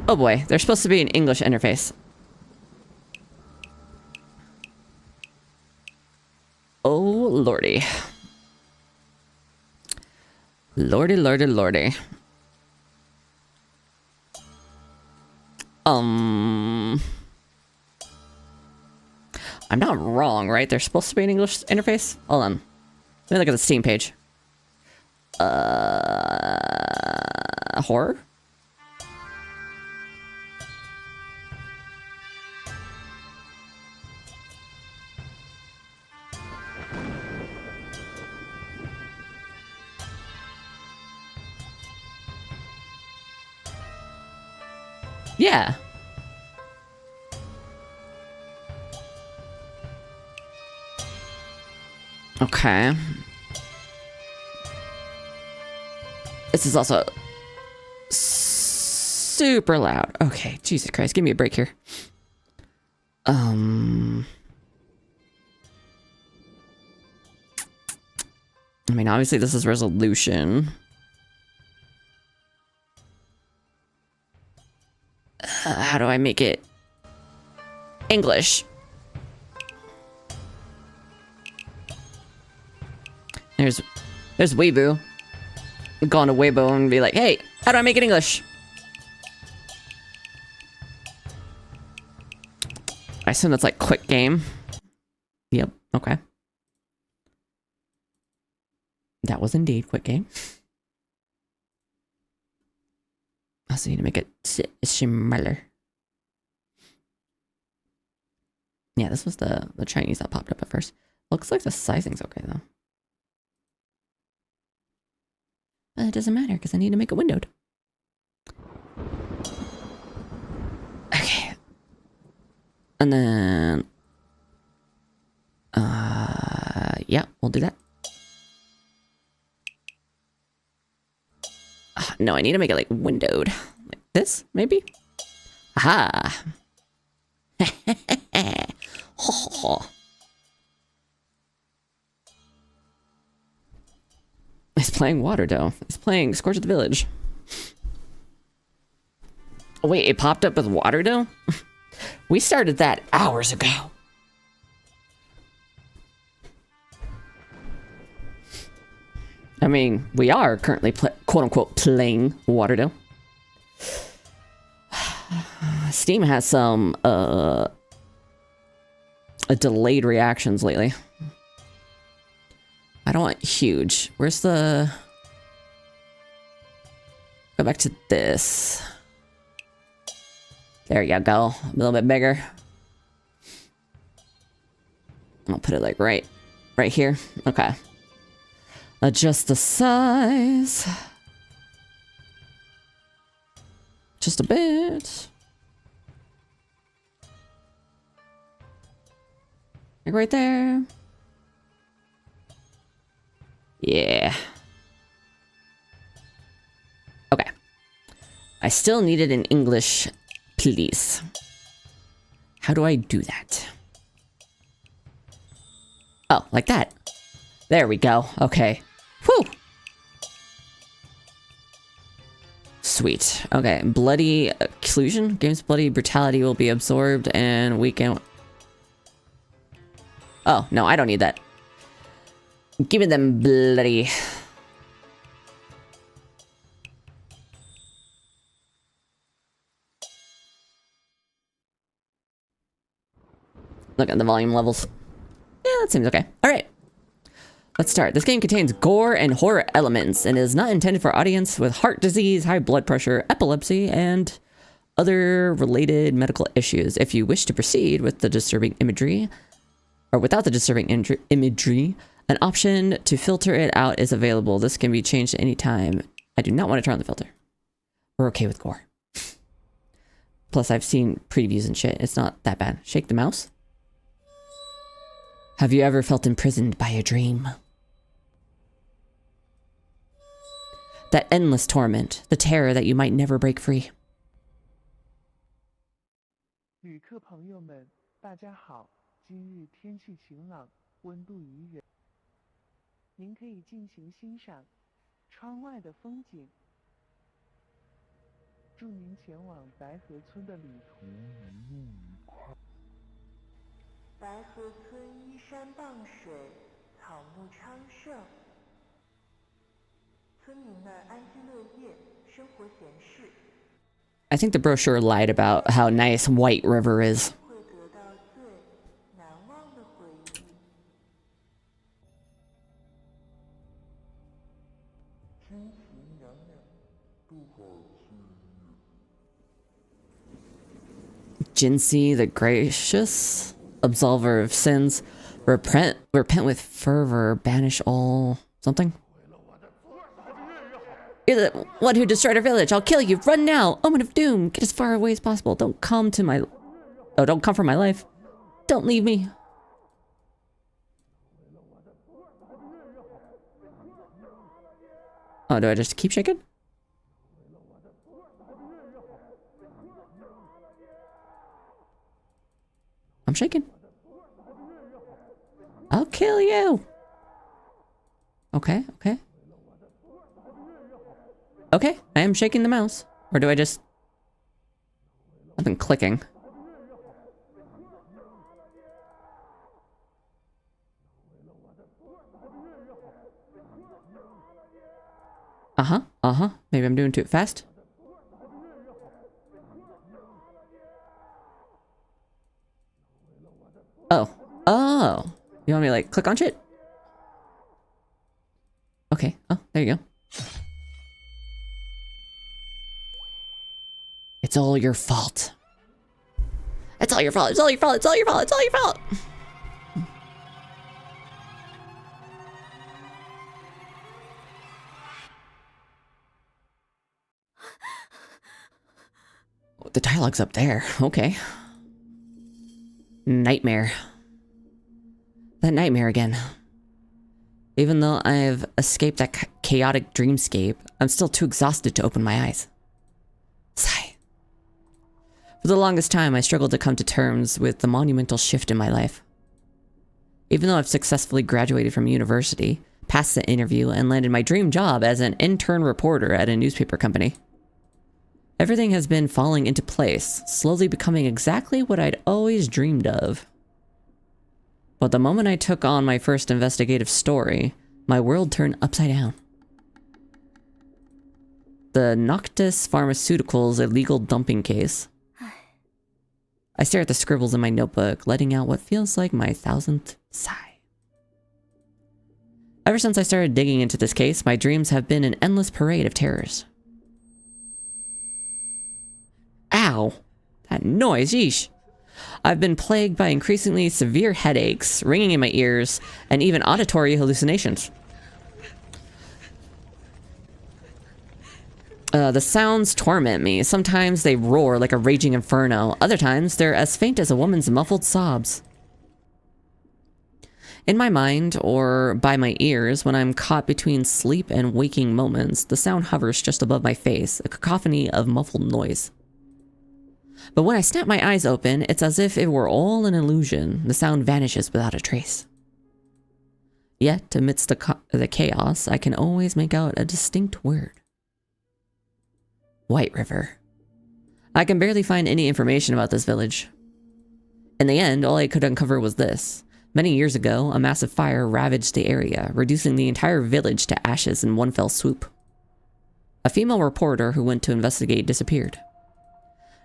Oh boy, there's supposed to be an English interface. Oh lordy. Lordy, lordy, lordy. I'm not wrong, right? There's supposed to be an English interface? Hold on. Let me look at the Steam page. Horror? Yeah. Okay. This is also super loud. Okay, Jesus Christ, give me a break here. I mean, obviously this is resolution. How do I make it English? There's Weibo. Go on to Weibo and be like, hey, how do I make it English? I assume that's like quick game. Yep, okay. That was indeed quick game. I also need to make it similar. Yeah, this was the Chinese that popped up at first. Looks like the sizing's okay though. But it doesn't matter because I need to make it windowed. Okay. And then yeah, we'll do that. No, I need to make it like windowed. Like this, maybe? Aha! It's playing Warudo. It's playing Scourge of the Village. Oh, wait, it popped up with Warudo? We started that hours ago. I mean, we are currently quote-unquote playing Warudo. Steam has some delayed reactions lately. I don't want huge. Where's the... Go back to this. There you go. A little bit bigger. I'll put it like right here. Okay. Adjust the size. Just a bit. Like right there. Yeah. Okay. I still need it in English, please. How do I do that? Oh, like that. There we go. Okay. Whew. Sweet. Okay. Bloody occlusion. Game's bloody brutality will be absorbed and weaken. Oh, no, I don't need that. Give me them bloody... Look at the volume levels. Yeah, that seems okay. Alright. Let's start. This game contains gore and horror elements and is not intended for audience with heart disease, high blood pressure, epilepsy, and other related medical issues. If you wish to proceed with the disturbing imagery, or without the disturbing imagery, an option to filter it out is available. This can be changed at any time. I do not want to turn on the filter. We're okay with gore. Plus, I've seen previews and shit. It's not that bad. Shake the mouse. Have you ever felt imprisoned by a dream? That endless torment, the terror that you might never break free. 旅客朋友们，大家好。今日天气晴朗，温度宜人。您可以尽情欣赏窗外的风景。祝您前往白河村的旅途一路愉快。白河村依山傍水，草木昌盛，村民们安居乐业，生活闲适。 I think the brochure lied about how nice White River is. 会得到最难忘的回忆。天齐娘娘，度好岁月。 Jinsey the Gracious, absolver of sins, repent with fervor, banish all something. You're the one who destroyed our village. I'll kill you. Run now. Omen of doom. Get as far away as possible. Don't come for my life. Don't leave me. Oh, do I just keep shaking? I'm shaking. I'll kill you. Okay, okay. Okay, I am shaking the mouse. Or do I just... I've been clicking. Maybe I'm doing too fast. Oh. Oh. You want me to, like, click on shit? Okay. Oh, there you go. It's all your fault. It's all your fault. It's all your fault. It's all your fault. It's all your fault. Oh, the dialogue's up there. Okay. Nightmare. That nightmare again. Even though I've escaped that chaotic dreamscape, I'm still too exhausted to open my eyes. Sigh. For the longest time, I struggled to come to terms with the monumental shift in my life. Even though I've successfully graduated from university, passed the interview, and landed my dream job as an intern reporter at a newspaper company, everything has been falling into place, slowly becoming exactly what I'd always dreamed of. But the moment I took on my first investigative story, my world turned upside down. The Noctis Pharmaceuticals illegal dumping case. I stare at the scribbles in my notebook, letting out what feels like my 1000th sigh. Ever since I started digging into this case, my dreams have been an endless parade of terrors. Ow! That noise, yeesh! I've been plagued by increasingly severe headaches, ringing in my ears, and even auditory hallucinations. The sounds torment me. Sometimes they roar like a raging inferno. Other times, they're as faint as a woman's muffled sobs. In my mind, or by my ears, when I'm caught between sleep and waking moments, the sound hovers just above my face, a cacophony of muffled noise. But when I snap my eyes open, it's as if it were all an illusion. The sound vanishes without a trace. Yet, amidst the chaos, I can always make out a distinct word. White River. I can barely find any information about this village. In the end, all I could uncover was this. Many years ago, a massive fire ravaged the area, reducing the entire village to ashes in one fell swoop. A female reporter who went to investigate disappeared.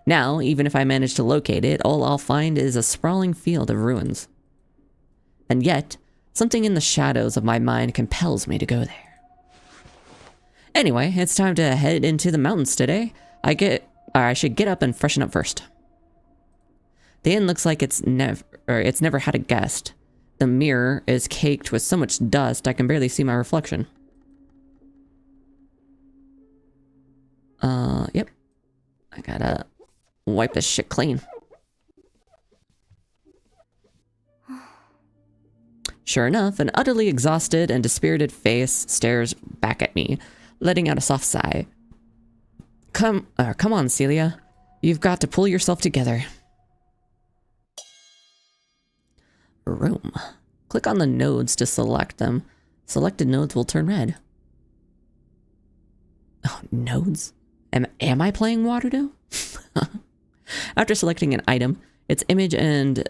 Now, even if I manage to locate it, all I'll find is a sprawling field of ruins. And yet, something in the shadows of my mind compels me to go there. Anyway, it's time to head into the mountains today. I should get up and freshen up first. The inn looks like it's never had a guest. The mirror is caked with so much dust I can barely see my reflection. Yep. I gotta wipe this shit clean. Sure enough, an utterly exhausted and dispirited face stares back at me, letting out a soft sigh. Come on, Celia. You've got to pull yourself together. Room. Click on the nodes to select them. Selected nodes will turn red. Oh, nodes? Am I playing Warudo? After selecting an item, its image and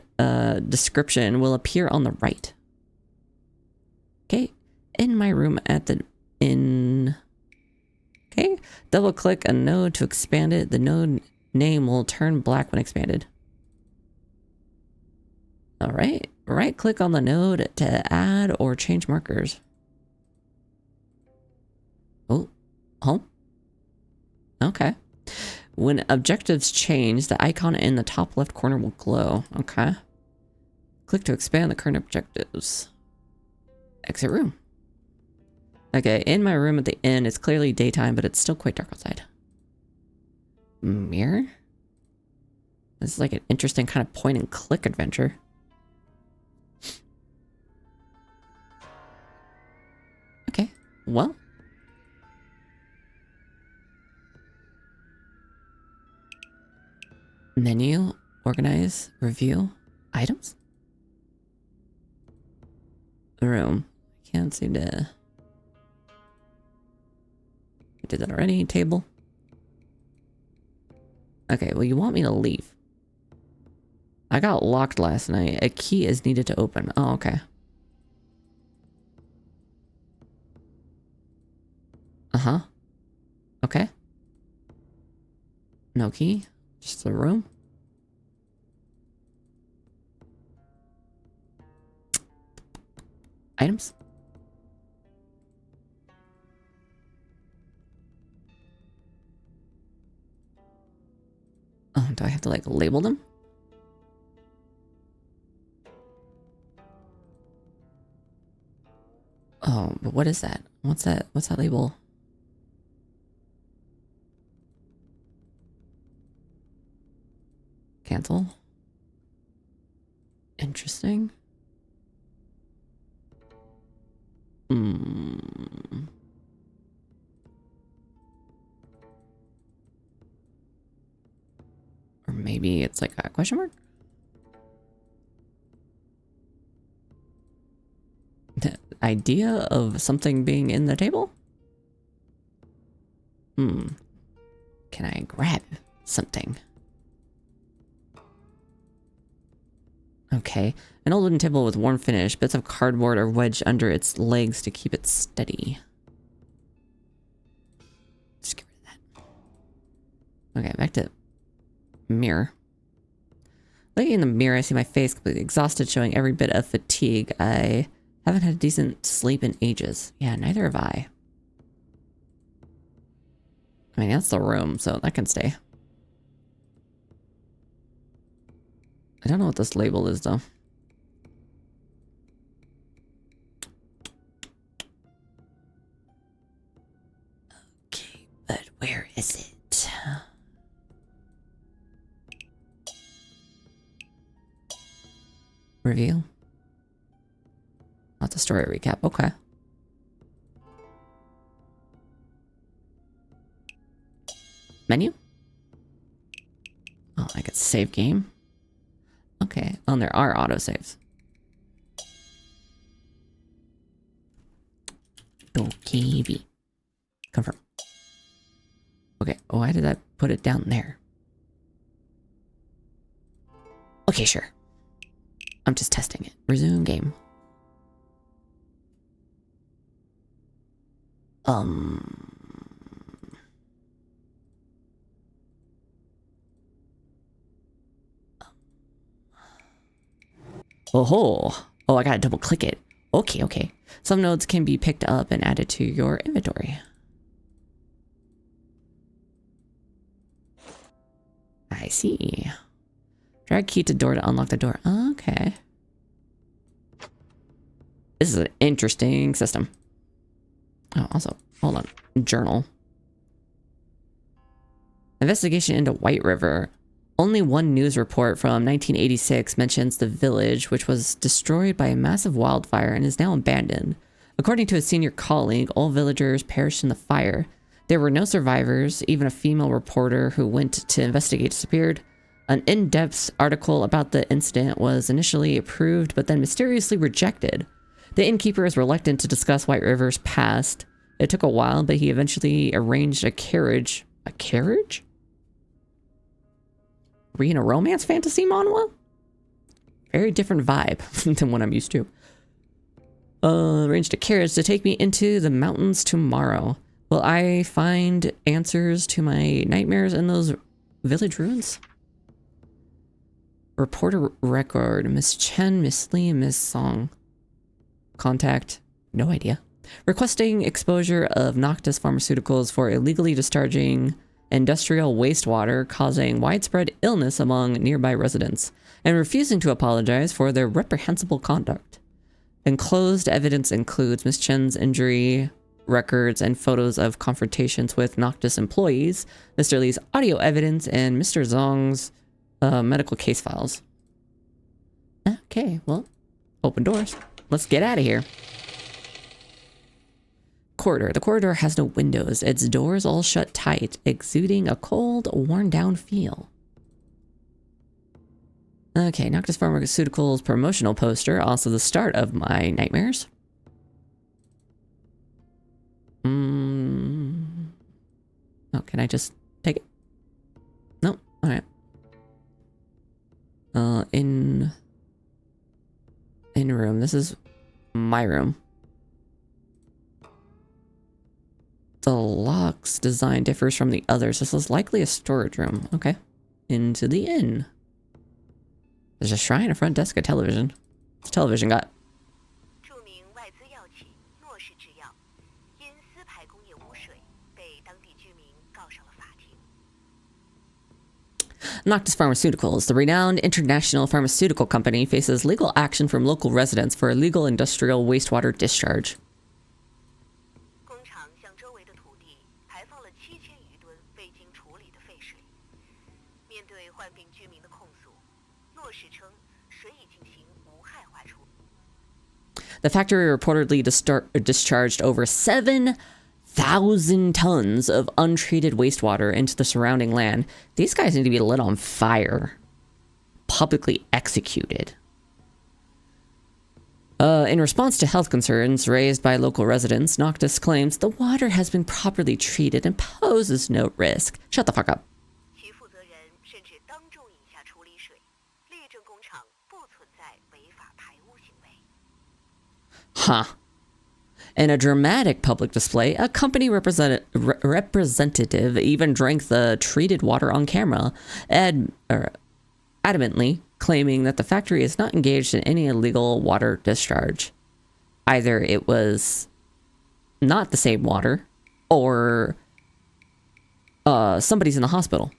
description will appear on the right. Okay, in my room Okay, double click a node to expand it. The node name will turn black when expanded. All right, right click on the node to add or change markers. Oh, home. Okay. When objectives change, the icon in the top left corner will glow. Okay. Click to expand the current objectives. Exit room. Okay, in my room at the inn, it's clearly daytime, but it's still quite dark outside. Mirror? This is like an interesting kind of point and click adventure. Okay, well. Menu, organize, review, items? Room. Can't seem to... I did that already. Table. Okay, well, you want me to leave. I got locked last night. A key is needed to open. Oh, okay. Uh-huh. Okay. No key. Just the room. Items. Oh, do I have to like label them? Oh, but what is that? What's that? What's that label? Cancel. Interesting. Or maybe it's like a question mark? The idea of something being in the table? Can I grab something? Okay. An old wooden table with warm finish. Bits of cardboard are wedged under its legs to keep it steady. Just get rid of that. Okay, back to mirror. Looking in the mirror, I see my face completely exhausted, showing every bit of fatigue. I haven't had a decent sleep in ages. Yeah, neither have I. I mean, that's the room, so that can stay. I don't know what this label is, though. Okay, but where is it? Review. Not the story recap. Okay. Menu? Oh, I could save game. Okay. Oh, there are autosaves. Okay. Confirm. Okay. Why did I put it down there? Okay, sure. I'm just testing it. Resume game. Oh, I gotta double click it. Okay, okay. Some nodes can be picked up and added to your inventory. I see. Drag key to door to unlock the door. Okay. This is an interesting system. Oh, also, hold on. Journal. Investigation into White River. Only one news report from 1986 mentions the village, which was destroyed by a massive wildfire and is now abandoned. According to a senior colleague, all villagers perished in the fire. There were no survivors. Even a female reporter who went to investigate disappeared. An in-depth article about the incident was initially approved, but then mysteriously rejected. The innkeeper is reluctant to discuss White River's past. It took a while, but he eventually arranged a carriage A carriage? Are we in a romance fantasy manhwa? Very different vibe than what I'm used to. Arranged a carriage to take me into the mountains tomorrow. Will I find answers to my nightmares in those village ruins? Reporter record. Miss Chen, Miss Lee, Miss Song. Contact. No idea. Requesting exposure of Noctis pharmaceuticals for illegally discharging industrial wastewater causing widespread illness among nearby residents, and refusing to apologize for their reprehensible conduct. Enclosed evidence includes Miss Chen's injury records and photos of confrontations with Noctis employees, Mr. Lee's audio evidence, and Mr. Zong's medical case files. Okay, well, open doors. Let's get out of here. Corridor. The corridor has no windows. Its doors all shut tight, exuding a cold, worn-down feel. Okay, Noctis Pharmaceuticals promotional poster, also the start of my nightmares. Oh, can I just take it? No, alright. In room. This is my room. The lock's design differs from the others. This is likely a storage room. Okay. Into the inn. There's a shrine, a front desk, a television. What's the television got? Noctis Pharmaceuticals, the renowned international pharmaceutical company, faces legal action from local residents for illegal industrial wastewater discharge. The factory reportedly discharged over 7,000 tons of untreated wastewater into the surrounding land. These guys need to be lit on fire. Publicly executed. In response to health concerns raised by local residents, Noctis claims the water has been properly treated and poses no risk. Shut the fuck up. Huh. In a dramatic public display, a company representative even drank the treated water on camera, adamantly claiming that the factory is not engaged in any illegal water discharge. Either it was not the same water, or somebody's in the hospital.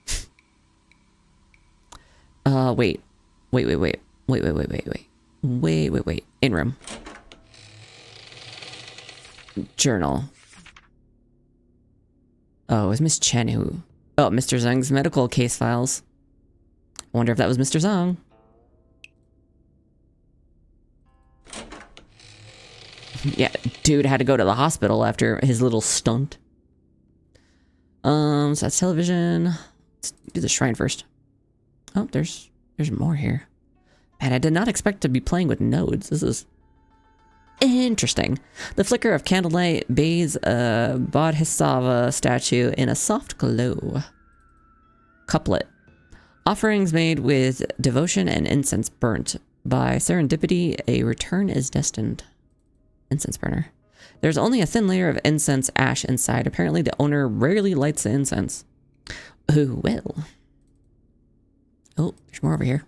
Wait. In room. Journal. Oh, it was Miss Chen who... Oh, Mr. Zhang's medical case files. I wonder if that was Mr. Zhang. Yeah, dude had to go to the hospital after his little stunt. So that's television. Let's do the shrine first. Oh, there's more here. And I did not expect to be playing with nodes. This is interesting. The flicker of candlelight bathes a Bodhisattva statue in a soft glow. Couplet. Offerings made with devotion and incense burnt. By serendipity, a return is destined. Incense burner. There's only a thin layer of incense ash inside. Apparently the owner rarely lights the incense. Oh, well. Oh, there's more over here.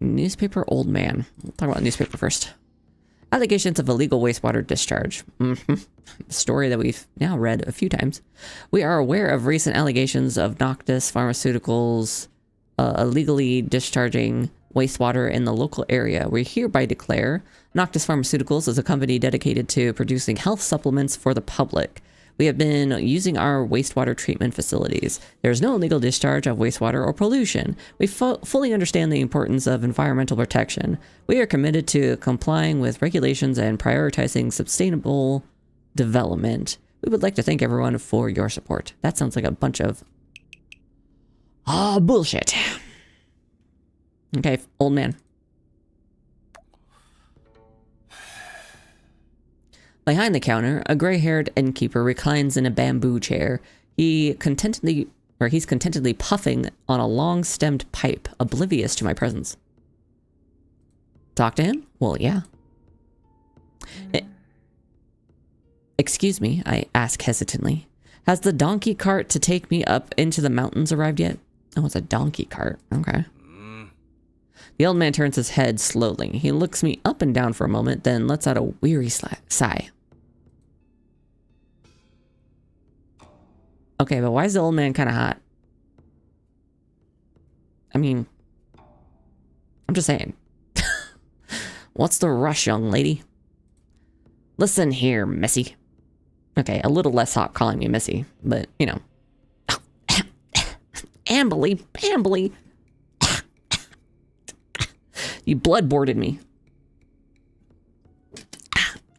Newspaper old man. We'll talk about newspaper first. Allegations of illegal wastewater discharge. The story that we've now read a few times. We are aware of recent allegations of Noctis Pharmaceuticals illegally discharging wastewater in the local area. We hereby declare Noctis Pharmaceuticals is a company dedicated to producing health supplements for the public. We have been using our wastewater treatment facilities. There is no illegal discharge of wastewater or pollution. We fully understand the importance of environmental protection. We are committed to complying with regulations and prioritizing sustainable development. We would like to thank everyone for your support. That sounds like a bunch of bullshit. Okay, old man. Behind the counter, a gray-haired innkeeper reclines in a bamboo chair. He's contentedly puffing on a long-stemmed pipe, oblivious to my presence. Talk to him? Well, yeah. Excuse me, I ask hesitantly. Has the donkey cart to take me up into the mountains arrived yet? Oh, it's a donkey cart. Okay. The old man turns his head slowly. He looks me up and down for a moment, then lets out a weary sigh. Okay, but why is the old man kind of hot? I mean, I'm just saying. What's the rush, young lady? Listen here, Missy. Okay, a little less hot calling me Missy, but, you know. Ambly. You bloodboarded me.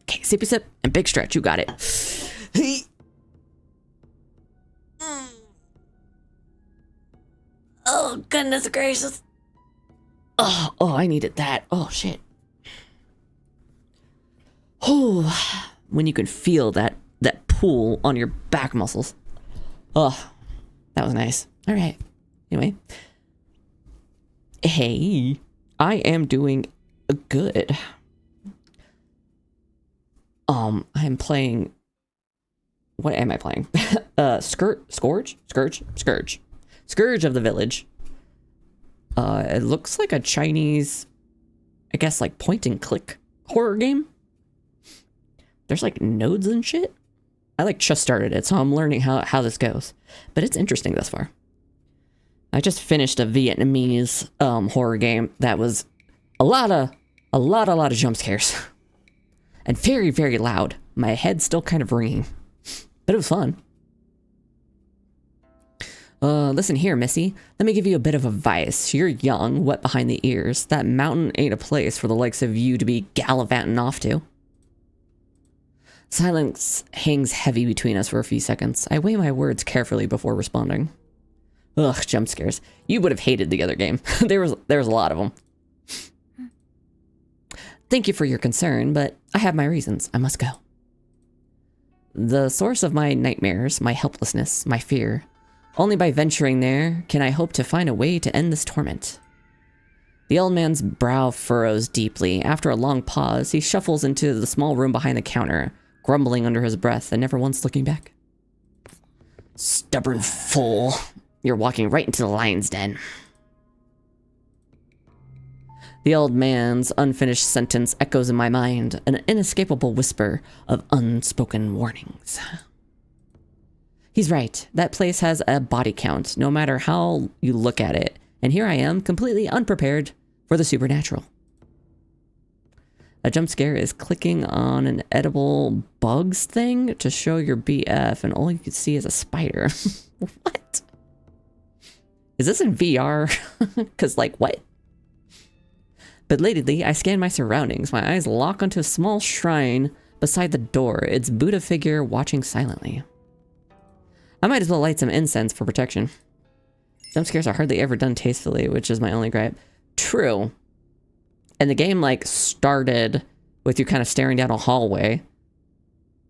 Okay, sippy sip and big stretch. You got it. Oh, goodness gracious. Oh, I needed that. Oh, shit. Oh, when you can feel that pull on your back muscles. Oh, that was nice. All right. Anyway. Hey, I am doing good. I'm playing... What am I playing? Scourge? Scourge of the Village. It looks like a Chinese, I guess, like point and click horror game. There's like nodes and shit. I like just started it, so I'm learning how this goes. But it's interesting thus far. I just finished a Vietnamese horror game that was a lot of jump scares. And very, very loud. My head's still kind of ringing. But it was fun. Listen here, Missy. Let me give you a bit of advice. You're young, wet behind the ears. That mountain ain't a place for the likes of you to be gallivanting off to. Silence hangs heavy between us for a few seconds. I weigh my words carefully before responding. Ugh, jump scares. You would have hated the other game. there was a lot of them. Thank you for your concern, but I have my reasons. I must go. The source of my nightmares, my helplessness, my fear. Only by venturing there can I hope to find a way to end this torment. The old man's brow furrows deeply. After a long pause, he shuffles into the small room behind the counter, grumbling under his breath and never once looking back. Stubborn fool. You're walking right into the lion's den. The old man's unfinished sentence echoes in my mind, an inescapable whisper of unspoken warnings. He's right. That place has a body count, no matter how you look at it. And here I am, completely unprepared for the supernatural. A jump scare is clicking on an edible bugs thing to show your BF, and all you can see is a spider. What? Is this in VR? Because, like, what? Belatedly, I scan my surroundings. My eyes lock onto a small shrine beside the door, its Buddha figure watching silently. I might as well light some incense for protection. Jump scares are hardly ever done tastefully, which is my only gripe. True. And the game, like, started with you kind of staring down a hallway.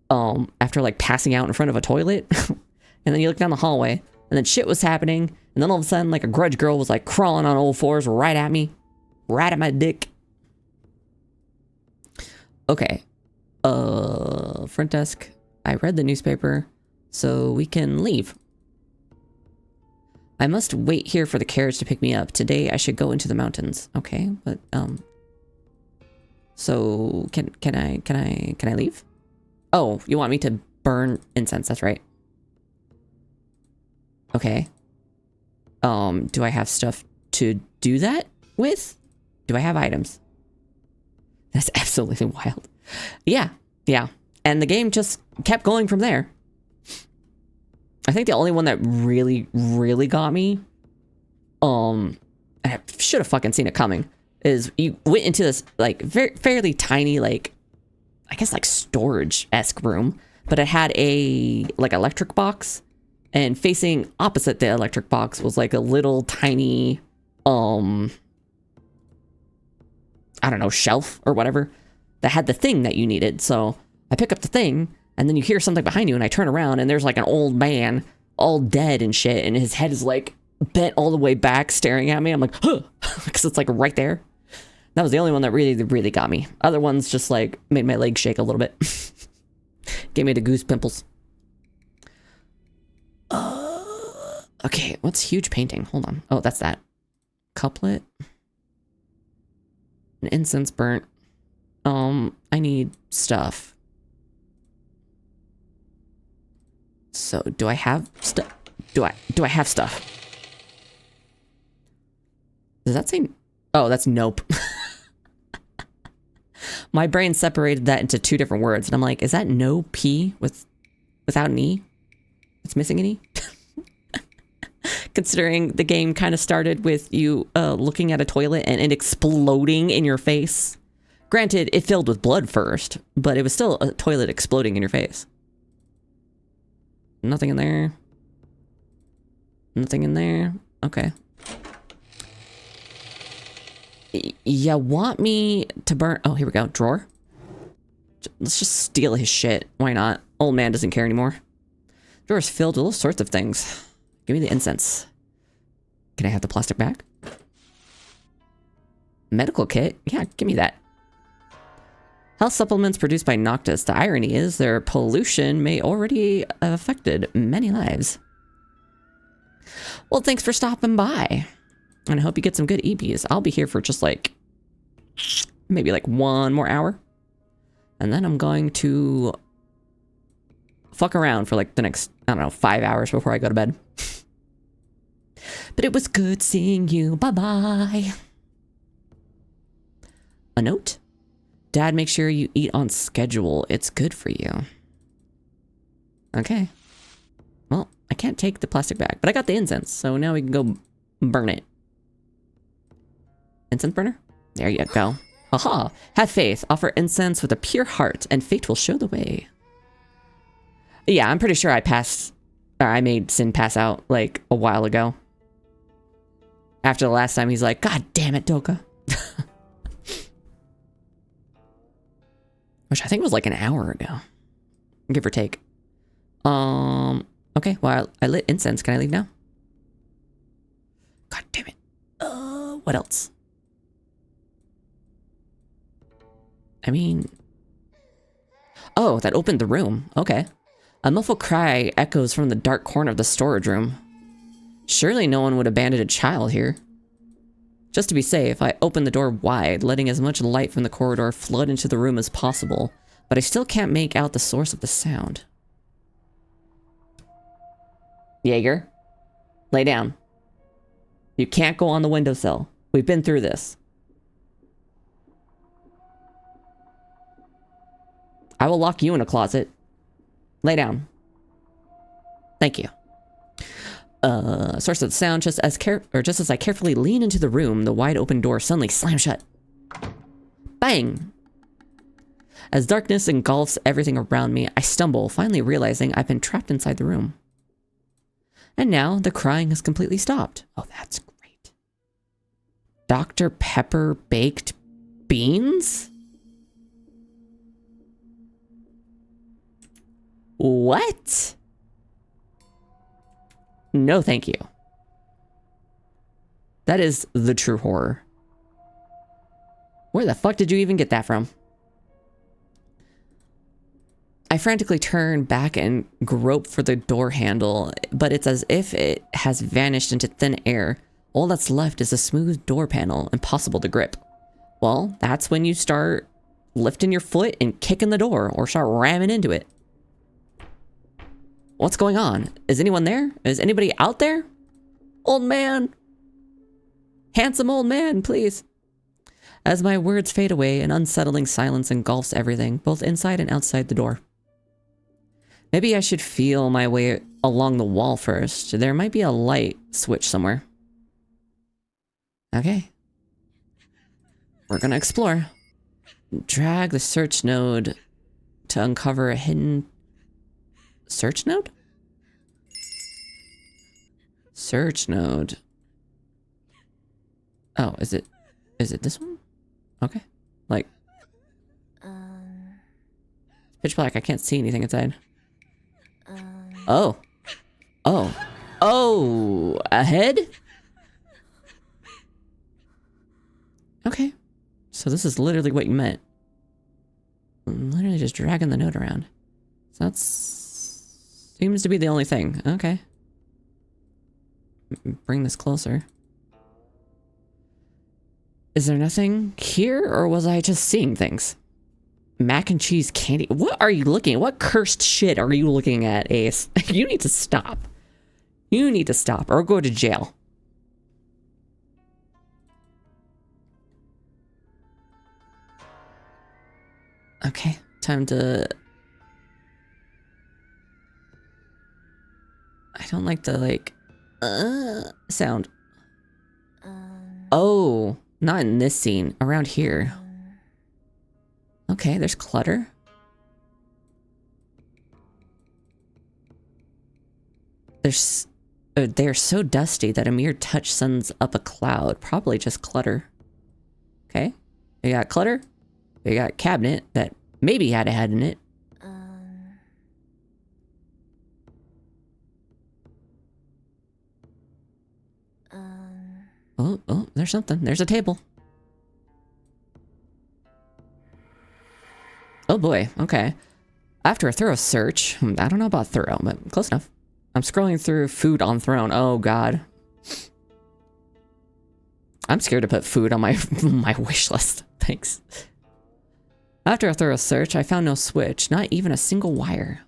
After, like, passing out in front of a toilet. And then you look down the hallway, and then shit was happening. And then all of a sudden, like, a grudge girl was, like, crawling on all fours right at me. Right at my dick. Okay. Front desk. I read the newspaper, so we can leave. I must wait here for the carriage to pick me up. Today I should go into the mountains. Okay, but so can I leave? Oh, you want me to burn incense? That's right. Okay. Do I have stuff to do that with? Do I have items? That's absolutely wild. Yeah. And the game just kept going from there. I think the only one that really, really got me, and I should have fucking seen it coming, is you went into this, like, fairly tiny, like, I guess, like, storage-esque room, but it had a, like, electric box, and facing opposite the electric box was, like, a little tiny, I don't know, shelf or whatever that had the thing that you needed. So I pick up the thing, and then you hear something behind you, and I turn around, and there's like an old man all dead and shit, and his head is like bent all the way back staring at me. I'm like, huh, because it's like right there. That was the only one that really got me. Other ones just like made my legs shake a little bit. Gave me the goose pimples. Okay, what's huge painting? Hold on. Oh, that's that. Couplet. An incense burnt. I need stuff. So, do I have stuff? Do I have stuff? Does that say? Oh, that's nope. My brain separated that into two different words, and I'm like, is that no P without an E? It's missing an E? Considering the game kind of started with you looking at a toilet and it exploding in your face. Granted, it filled with blood first, but it was still a toilet exploding in your face. Nothing in there. Nothing in there. Okay. You want me to burn... Oh, here we go. Drawer. Let's just steal his shit. Why not? Old man doesn't care anymore. Drawer is filled with all sorts of things. Give me the incense. Can I have the plastic bag? Medical kit? Yeah, give me that. Health supplements produced by Noctis. The irony is their pollution may already have affected many lives. Well, thanks for stopping by. And I hope you get some good EPs. I'll be here for just like, maybe like 1 more hour. And then I'm going to fuck around for like the next, I don't know, 5 hours before I go to bed. But it was good seeing you. Bye-bye. A note? Dad, make sure you eat on schedule. It's good for you. Okay. Well, I can't take the plastic bag, but I got the incense, so now we can go burn it. Incense burner? There you go. Aha! Have faith. Offer incense with a pure heart, and fate will show the way. Yeah, I'm pretty sure I made Sin pass out, like, a while ago. After the last time he's like, God damn it, Doka. Which I think was like an hour ago. Give or take. Okay, well, I lit incense. Can I leave now? God damn it. What else? I mean... Oh, that opened the room. Okay. A muffled cry echoes from the dark corner of the storage room. Surely no one would abandon a child here. Just to be safe, I open the door wide, letting as much light from the corridor flood into the room as possible, but I still can't make out the source of the sound. Jaeger, lay down. You can't go on the windowsill. We've been through this. I will lock you in a closet. Lay down. Thank you. Source of the sound, just as I carefully lean into the room, the wide open door suddenly slams shut. Bang! As darkness engulfs everything around me, I stumble, finally realizing I've been trapped inside the room. And now the crying has completely stopped. Oh, that's great. Dr. Pepper baked beans? What? No, thank you. That is the true horror. Where the fuck did you even get that from? I frantically turn back and grope for the door handle, but it's as if it has vanished into thin air. All that's left is a smooth door panel, impossible to grip. Well, that's when you start lifting your foot and kicking the door, or start ramming into it. What's going on? Is anyone there? Is anybody out there? Old man! Handsome old man, please! As my words fade away, an unsettling silence engulfs everything, both inside and outside the door. Maybe I should feel my way along the wall first. There might be a light switch somewhere. Okay. We're gonna explore. Drag the search node to uncover a hidden... Search node? Search node. Oh, is it this one? Okay. Like... Pitch black, I can't see anything inside. Oh. Oh. Oh, ahead? Okay. So this is literally what you meant. I'm literally just dragging the note around. So that's... seems to be the only thing. Okay. Bring this closer. Is there nothing here, or was I just seeing things? Mac and cheese candy. What are you looking at? What cursed shit are you looking at, Ace? You need to stop. You need to stop, or go to jail. Okay, time to... I don't like the, like, sound. Oh, not in this scene. Around here. Okay, there's clutter. They're so dusty that a mere touch sends up a cloud. Probably just clutter. Okay, we got clutter. We got cabinet that maybe had a head in it. Oh, there's something. There's a table. Oh boy, okay. After a thorough search, I don't know about thorough, but close enough. I'm scrolling through food on throne. Oh god. I'm scared to put food on my my wish list. Thanks. After a thorough search, I found no switch, not even a single wire.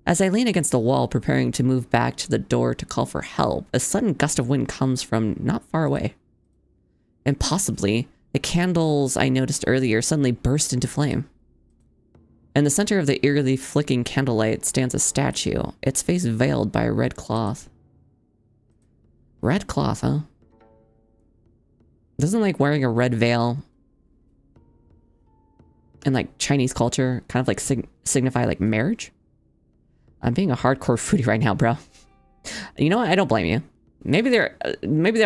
As I lean against the wall, preparing to move back to the door to call for help, a sudden gust of wind comes from not far away. And possibly, the candles I noticed earlier suddenly burst into flame. In the center of the eerily flicking candlelight stands a statue, its face veiled by a red cloth. Red cloth, huh? Doesn't like wearing a red veil in like Chinese culture kind of like signify like marriage? I'm being a hardcore foodie right now, bro. You know what? I don't blame you. Maybe there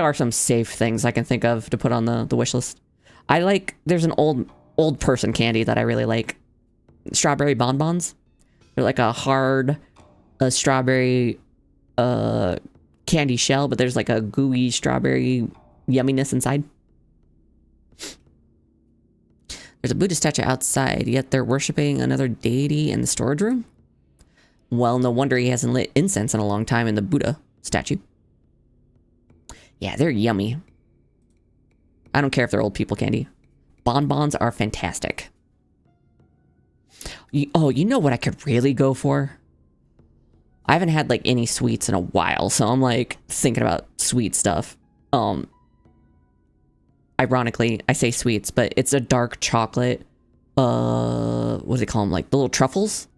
are some safe things I can think of to put on the wish list. I like, there's an old person candy that I really like. Strawberry bonbons. They're like a hard strawberry candy shell, but there's like a gooey strawberry yumminess inside. There's a Buddha statue outside, yet they're worshipping another deity in the storage room? Well, no wonder he hasn't lit incense in a long time in the Buddha statue. Yeah, they're yummy. I don't care if they're old people candy. Bonbons are fantastic. You know what I could really go for? I haven't had like any sweets in a while, so I'm like thinking about sweet stuff. Ironically, I say sweets, but it's a dark chocolate. What do they call them? Like the little truffles?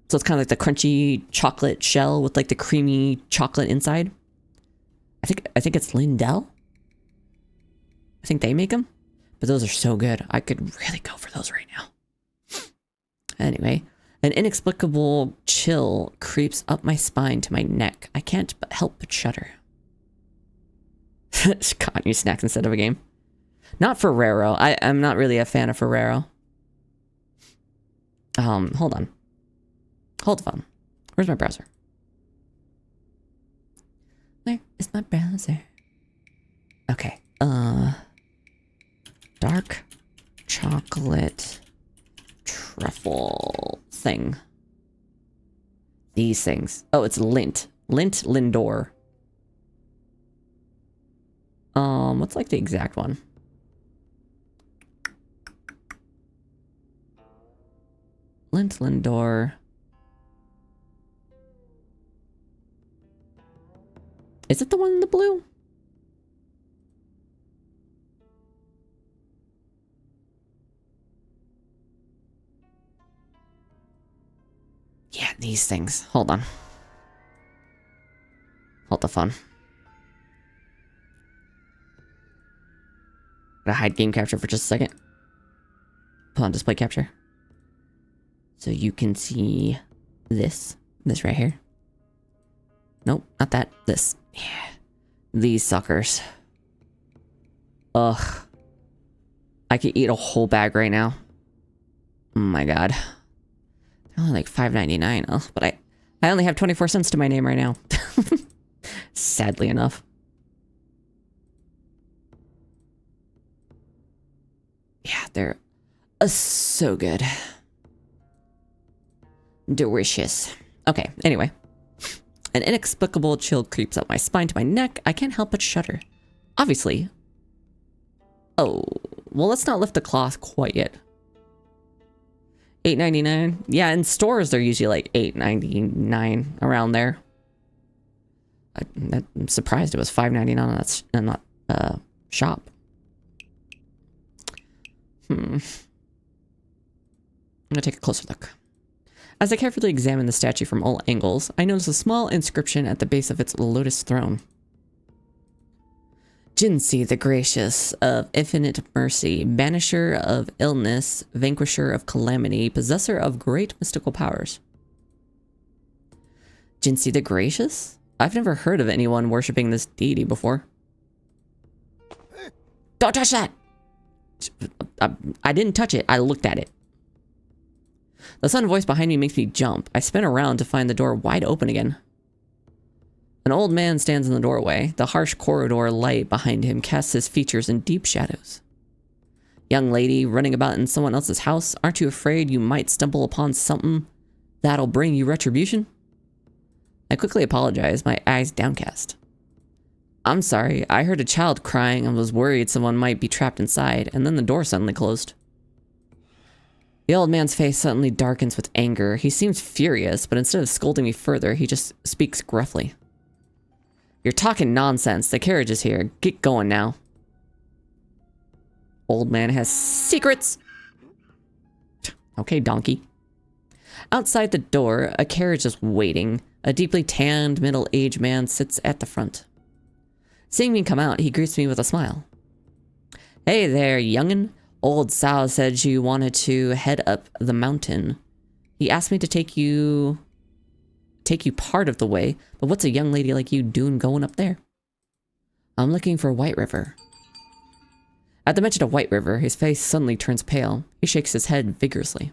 So it's kind of like the crunchy chocolate shell with like the creamy chocolate inside. I think it's Lindell. I think they make them. But those are so good. I could really go for those right now. Anyway, an inexplicable chill creeps up my spine to my neck. I can't help but shudder. God, you snacks instead of a game. Not Ferrero. I'm not really a fan of Ferrero. Hold on. Hold the phone. Where's my browser? Where is my browser? Okay. Dark chocolate truffle thing. These things. Oh, it's Lint. Lint Lindor. What's like the exact one? Lint Lindor. Is it the one in the blue? Yeah, these things. Hold on. Hold the phone. Gotta hide game capture for just a second. Put on display capture. So you can see this. This right here. Nope, not that. This. Yeah. These suckers. Ugh. I could eat a whole bag right now. Oh my god. They're only like $5.99. Oh, but I only have 24 cents to my name right now. Sadly enough. Yeah, they're so good. Delicious. Okay, anyway. An inexplicable chill creeps up my spine to my neck. I can't help but shudder. Obviously. Oh, well, let's not lift the cloth quite yet. $8.99. Yeah, in stores they're usually like $8.99 around there. I'm surprised it was $5.99 on that shop. I'm gonna take a closer look. As I carefully examine the statue from all angles, I notice a small inscription at the base of its lotus throne. Jinsi the Gracious, of infinite mercy, banisher of illness, vanquisher of calamity, possessor of great mystical powers. Jinsi the Gracious? I've never heard of anyone worshipping this deity before. Don't touch that! I didn't touch it, I looked at it. The sudden voice behind me makes me jump. I spin around to find the door wide open again. An old man stands in the doorway. The harsh corridor light behind him casts his features in deep shadows. Young lady running about in someone else's house, aren't you afraid you might stumble upon something that'll bring you retribution? I quickly apologize, my eyes downcast. I'm sorry, I heard a child crying and was worried someone might be trapped inside, and then the door suddenly closed. The old man's face suddenly darkens with anger. He seems furious, but instead of scolding me further, he just speaks gruffly. You're talking nonsense. The carriage is here. Get going now. Old man has secrets. Okay, donkey. Outside the door, a carriage is waiting. A deeply tanned, middle-aged man sits at the front. Seeing me come out, he greets me with a smile. Hey there, young'un. Old Sal said you wanted to head up the mountain. He asked me to take you part of the way, but what's a young lady like you doing going up there? I'm looking for White River. At the mention of White River, his face suddenly turns pale. He shakes his head vigorously.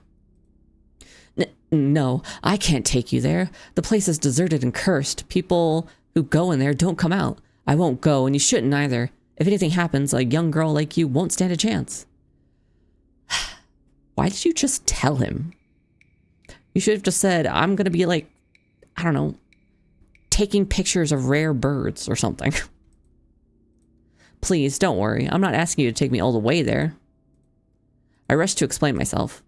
No, I can't take you there. The place is deserted and cursed. People who go in there don't come out. I won't go, and you shouldn't either. If anything happens, a young girl like you won't stand a chance. Why did you just tell him? You should have just said, I'm gonna be like, I don't know, taking pictures of rare birds or something. Please, don't worry. I'm not asking you to take me all the way there. I rush to explain myself.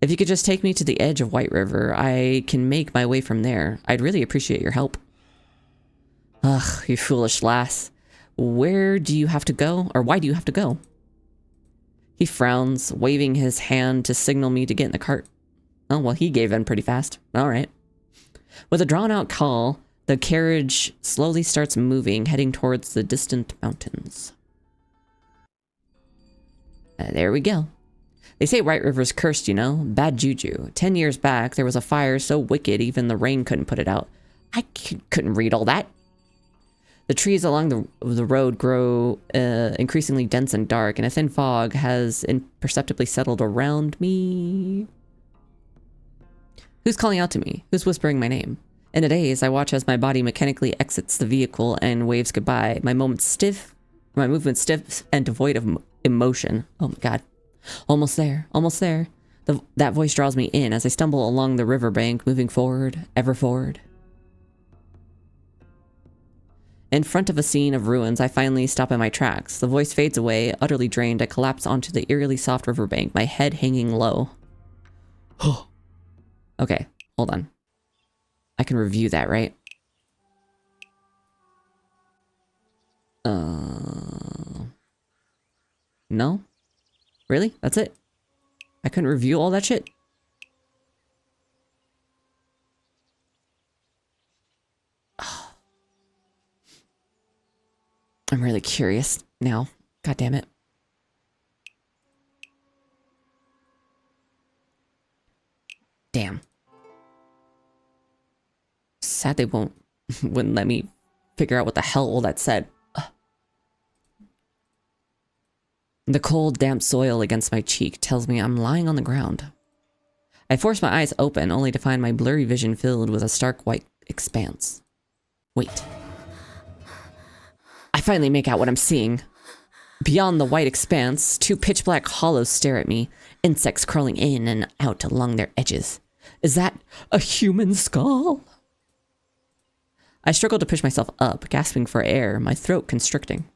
If you could just take me to the edge of White River, I can make my way from there. I'd really appreciate your help. Ugh, you foolish lass. Where do you have to go? Or why do you have to go? He frowns, waving his hand to signal me to get in the cart. Oh, well, he gave in pretty fast. All right. With a drawn-out call, the carriage slowly starts moving, heading towards the distant mountains. There we go. They say White River's cursed, you know? Bad juju. 10 years back, there was a fire so wicked even the rain couldn't put it out. I couldn't read all that. The trees along the road grow increasingly dense and dark, and a thin fog has imperceptibly settled around me. Who's calling out to me? Who's whispering my name? In a daze, I watch as my body mechanically exits the vehicle and waves goodbye. My movement stiff and devoid of emotion. Oh my god. Almost there, almost there. That voice draws me in as I stumble along the riverbank, moving forward, ever forward. In front of a scene of ruins, I finally stop in my tracks. The voice fades away, utterly drained. I collapse onto the eerily soft riverbank, my head hanging low. Okay, hold on. I can review that, right? No? Really? That's it? I couldn't review all that shit? I'm really curious now. God damn it. Damn. Sad they wouldn't let me figure out what the hell all that said. The cold, damp soil against my cheek tells me I'm lying on the ground. I force my eyes open, only to find my blurry vision filled with a stark white expanse. Wait. I finally make out what I'm seeing. Beyond the white expanse, two pitch-black hollows stare at me, insects crawling in and out along their edges. Is that a human skull? I struggle to push myself up, gasping for air, my throat constricting.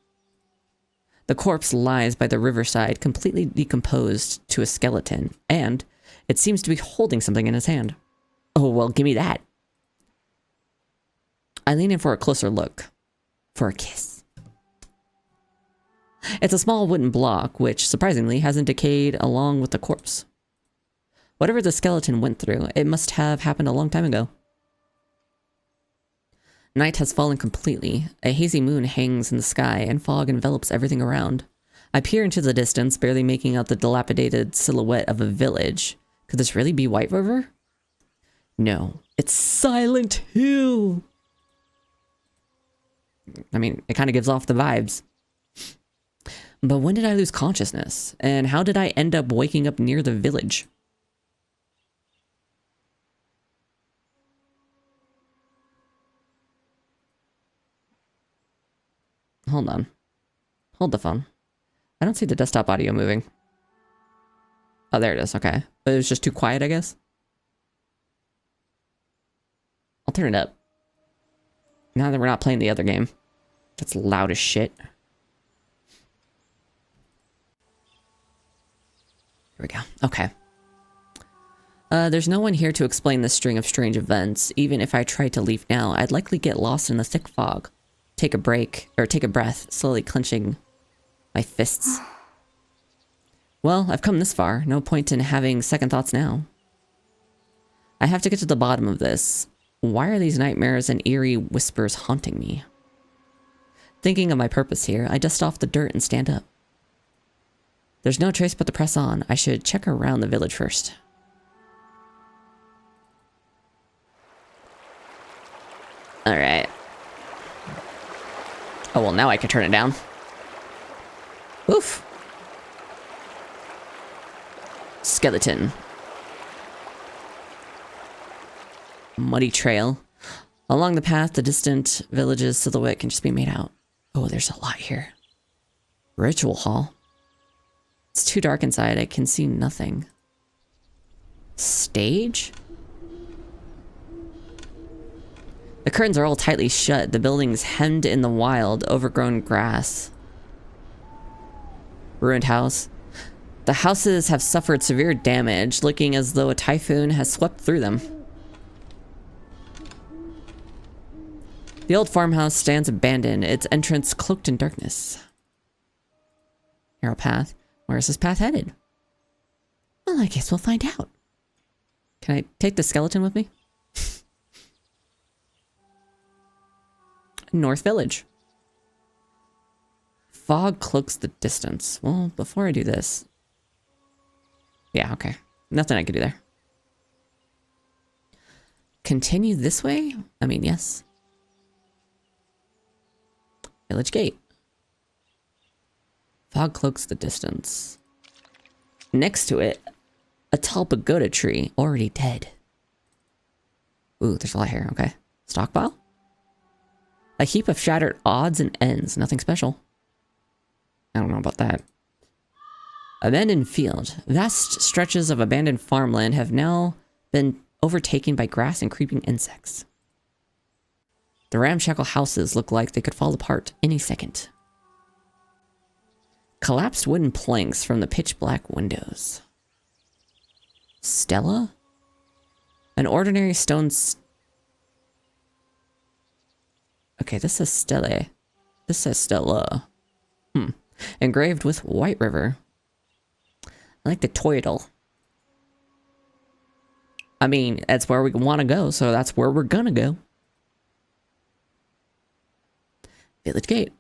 The corpse lies by the riverside, completely decomposed to a skeleton, and it seems to be holding something in his hand. Oh, well, give me that. I lean in for a closer look. For a kiss. It's a small wooden block, which, surprisingly, hasn't decayed along with the corpse. Whatever the skeleton went through, it must have happened a long time ago. Night has fallen completely. A hazy moon hangs in the sky, and fog envelops everything around. I peer into the distance, barely making out the dilapidated silhouette of a village. Could this really be White River? No, it's Silent Hill! I mean, it kind of gives off the vibes. But when did I lose consciousness? And how did I end up waking up near the village? Hold on. Hold the phone. I don't see the desktop audio moving. Oh, there it is. Okay. But it was just too quiet, I guess. I'll turn it up. Now that we're not playing the other game. That's loud as shit. Here we go. Okay. There's no one here to explain this string of strange events. Even if I tried to leave now, I'd likely get lost in the thick fog. Take a break, or take a breath, slowly clenching my fists. Well, I've come this far. No point in having second thoughts now. I have to get to the bottom of this. Why are these nightmares and eerie whispers haunting me? Thinking of my purpose here, I dust off the dirt and stand up. There's no choice but to press on. I should check around the village first. Alright. Oh, well, now I can turn it down. Oof. Skeleton. Muddy trail. Along the path, the distant village's silhouette can just be made out. Oh, there's a lot here. Ritual hall. It's too dark inside. I can see nothing. Stage? The curtains are all tightly shut. The building's hemmed in the wild, overgrown grass. Ruined house. The houses have suffered severe damage, looking as though a typhoon has swept through them. The old farmhouse stands abandoned, its entrance cloaked in darkness. Narrow path. Where is this path headed? Well, I guess we'll find out. Can I take the skeleton with me? North Village. Fog cloaks the distance. Well, before I do this... Yeah, okay. Nothing I can do there. Continue this way? I mean, yes. Village gate. Fog cloaks the distance. Next to it, a tall pagoda tree, already dead. Ooh, there's a lot here, okay. Stockpile? A heap of shattered odds and ends, nothing special. I don't know about that. Abandoned field. Vast stretches of abandoned farmland have now been overtaken by grass and creeping insects. The ramshackle houses look like they could fall apart any second. Collapsed wooden planks from the pitch black windows. Stella? An ordinary stone okay, this says Stella. This says Stella. Engraved with White River. I like the title. I mean, that's where we want to go, so that's where we're gonna go. Village gate.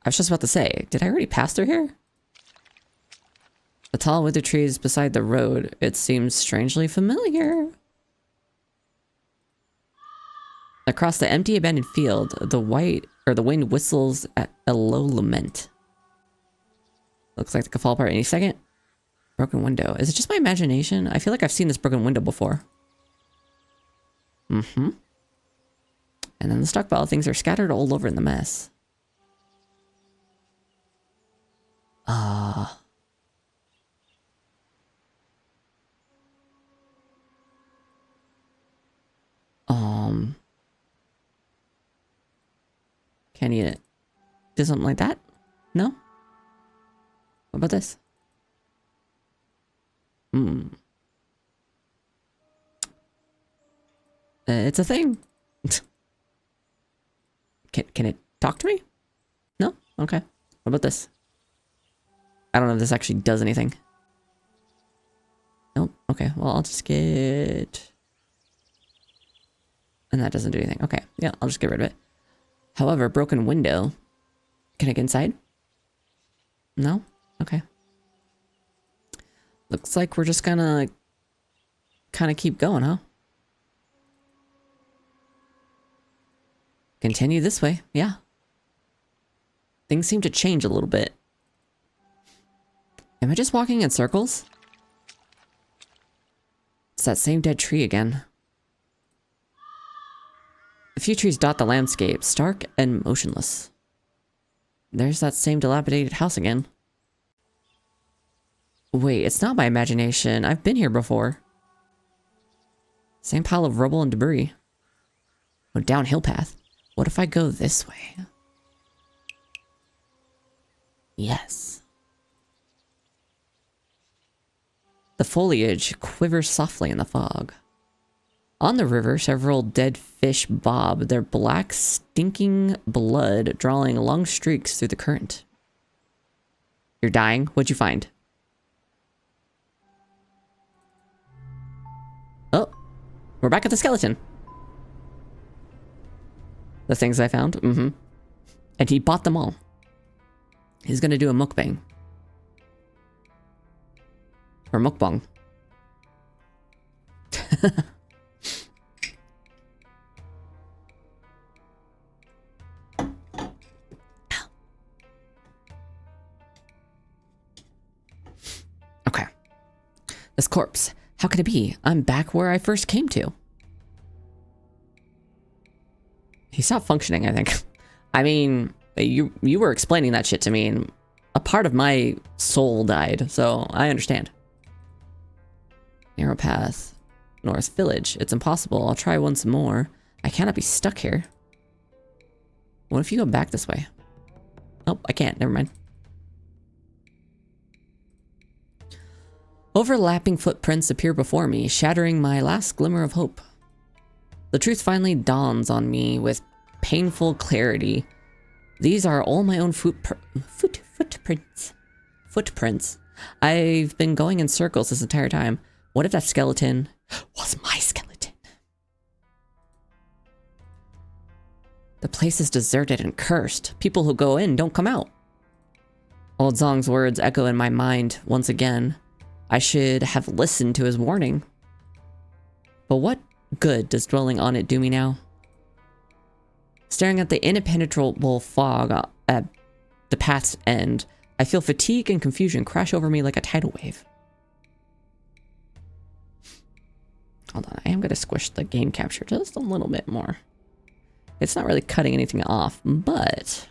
I was just about to say, did I already pass through here? The tall withered trees beside the road. It seems strangely familiar. Across the empty abandoned field, the wind whistles at a low lament. Looks like it could fall apart any second. Broken window. Is it just my imagination? I feel like I've seen this broken window before. Mm-hmm. And then the stockpile things are scattered all over in the mess. Can you do something like that? No? What about this? It's a thing. Can it talk to me? No? Okay. What about this? I don't know if this actually does anything. Nope. Okay. Well, I'll just get... And that doesn't do anything. Okay. Yeah, I'll just get rid of it. However, broken window. Can I get inside? No? Okay. Looks like we're just gonna kind of keep going, huh? Continue this way. Yeah. Things seem to change a little bit. Am I just walking in circles? It's that same dead tree again. A few trees dot the landscape, stark and motionless. There's that same dilapidated house again. Wait, it's not my imagination. I've been here before. Same pile of rubble and debris. Oh, downhill path. What if I go this way? Yes. The foliage quivers softly in the fog. On the river, several dead fish bob, their black, stinking blood drawing long streaks through the current. You're dying? What'd you find? Oh, we're back at the skeleton. The things I found? Mm-hmm. And he bought them all. He's gonna do a mukbang. Or mukbang. Okay. This corpse. How could it be? I'm back where I first came to. He stopped functioning, I think. I mean, you were explaining that shit to me, and a part of my soul died, so I understand. Narrow path. North Village. It's impossible. I'll try once more. I cannot be stuck here. What if you go back this way? Nope, I can't. Never mind. Overlapping footprints appear before me, shattering my last glimmer of hope. The truth finally dawns on me with painful clarity. These are all my own footprints. Footprints. I've been going in circles this entire time. What if that skeleton was my skeleton? The place is deserted and cursed. People who go in don't come out. Old Zong's words echo in my mind once again. I should have listened to his warning. But what good does dwelling on it do me now? Staring at the impenetrable fog at the path's end, I feel fatigue and confusion crash over me like a tidal wave. Hold on, I am going to squish the game capture just a little bit more. It's not really cutting anything off, but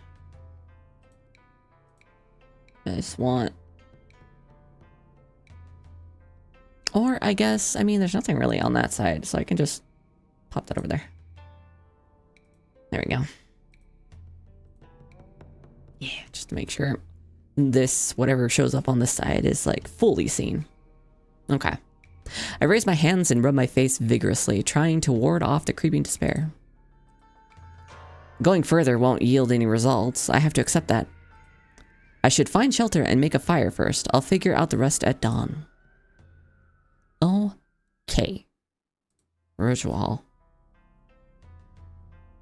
I just want... Or, I guess, I mean, there's nothing really on that side, so I can just pop that over there. There we go. Yeah, just to make sure this, whatever shows up on this side, is, like, fully seen. Okay. I raise my hands and rub my face vigorously, trying to ward off the creeping despair. Going further won't yield any results. I have to accept that. I should find shelter and make a fire first. I'll figure out the rest at dawn. Okay. Ritual hall.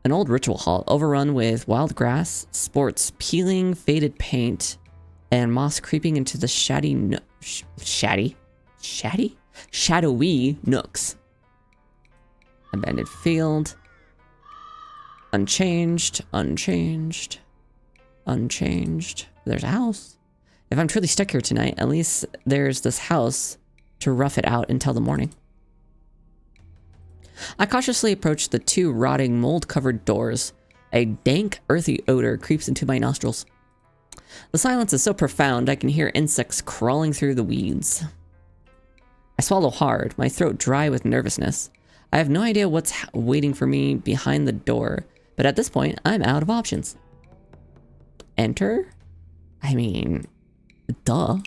An old ritual hall overrun with wild grass, sports peeling faded paint, and moss creeping into the shadowy nooks. Abandoned field. Unchanged. There's a house. If I'm truly stuck here tonight, at least there's this house to rough it out until the morning. I cautiously approach the 2 rotting, mold-covered doors. A dank, earthy odor creeps into my nostrils. The silence is so profound I can hear insects crawling through the weeds. I swallow hard, my throat dry with nervousness. I have no idea what's waiting for me behind the door, but at this point, I'm out of options. Enter? I mean, duh.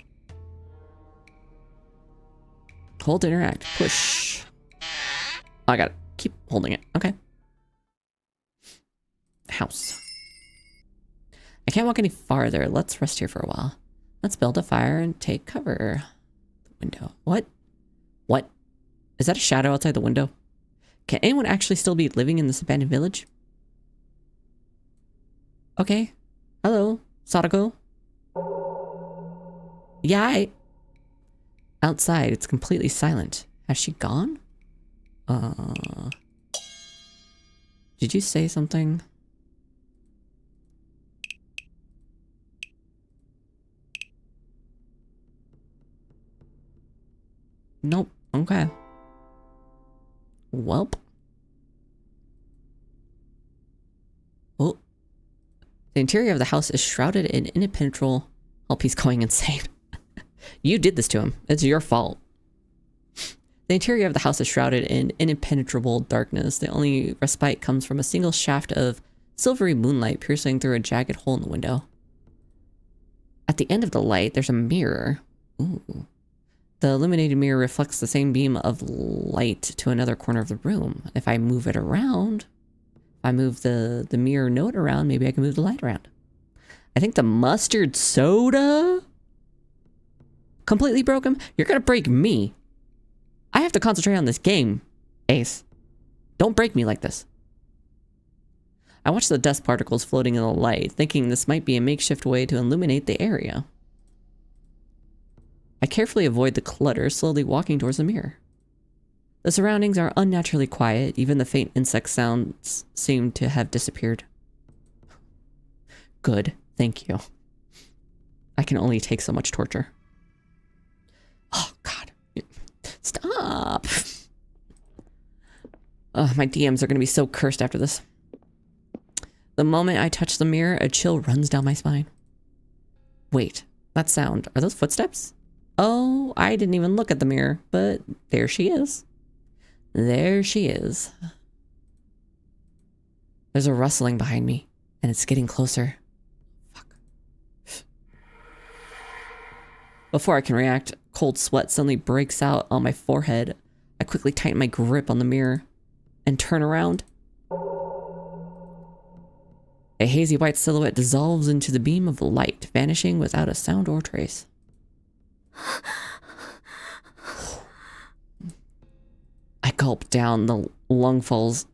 Hold to interact. Push. Oh, I gotta keep holding it. Okay. House. I can't walk any farther. Let's rest here for a while. Let's build a fire and take cover. The window. What? What? Is that a shadow outside the window? Can anyone actually still be living in this abandoned village? Okay. Hello, Sadako. Yeah, outside, it's completely silent. Has she gone? Did you say something? Nope. Okay. Welp. Oh. The interior of the house is shrouded in impenetrable... Oh, he's going insane. You did this to him. It's your fault. The interior of the house is shrouded in impenetrable darkness. The only respite comes from a single shaft of silvery moonlight piercing through a jagged hole in the window. At the end of the light, there's a mirror. Ooh. The illuminated mirror reflects the same beam of light to another corner of the room. If I move it around, if I move the mirror node around, maybe I can move the light around. I think the mustard soda completely broke him. You're gonna break me. I have to concentrate on this game, Ace. Don't break me like this. I watch the dust particles floating in the light, thinking this might be a makeshift way to illuminate the area. I carefully avoid the clutter, slowly walking towards the mirror. The surroundings are unnaturally quiet. Even the faint insect sounds seem to have disappeared. Good. Thank you. I can only take so much torture. Oh, God. Stop. My DMs are going to be so cursed after this. The moment I touch the mirror, a chill runs down my spine. Wait, that sound. Are those footsteps? Oh, I didn't even look at the mirror, but there she is. There she is. There's a rustling behind me, and it's getting closer. Fuck. Before I can react, cold sweat suddenly breaks out on my forehead. I quickly tighten my grip on the mirror and turn around. A hazy white silhouette dissolves into the beam of light, vanishing without a sound or trace. I gulp down the lungfuls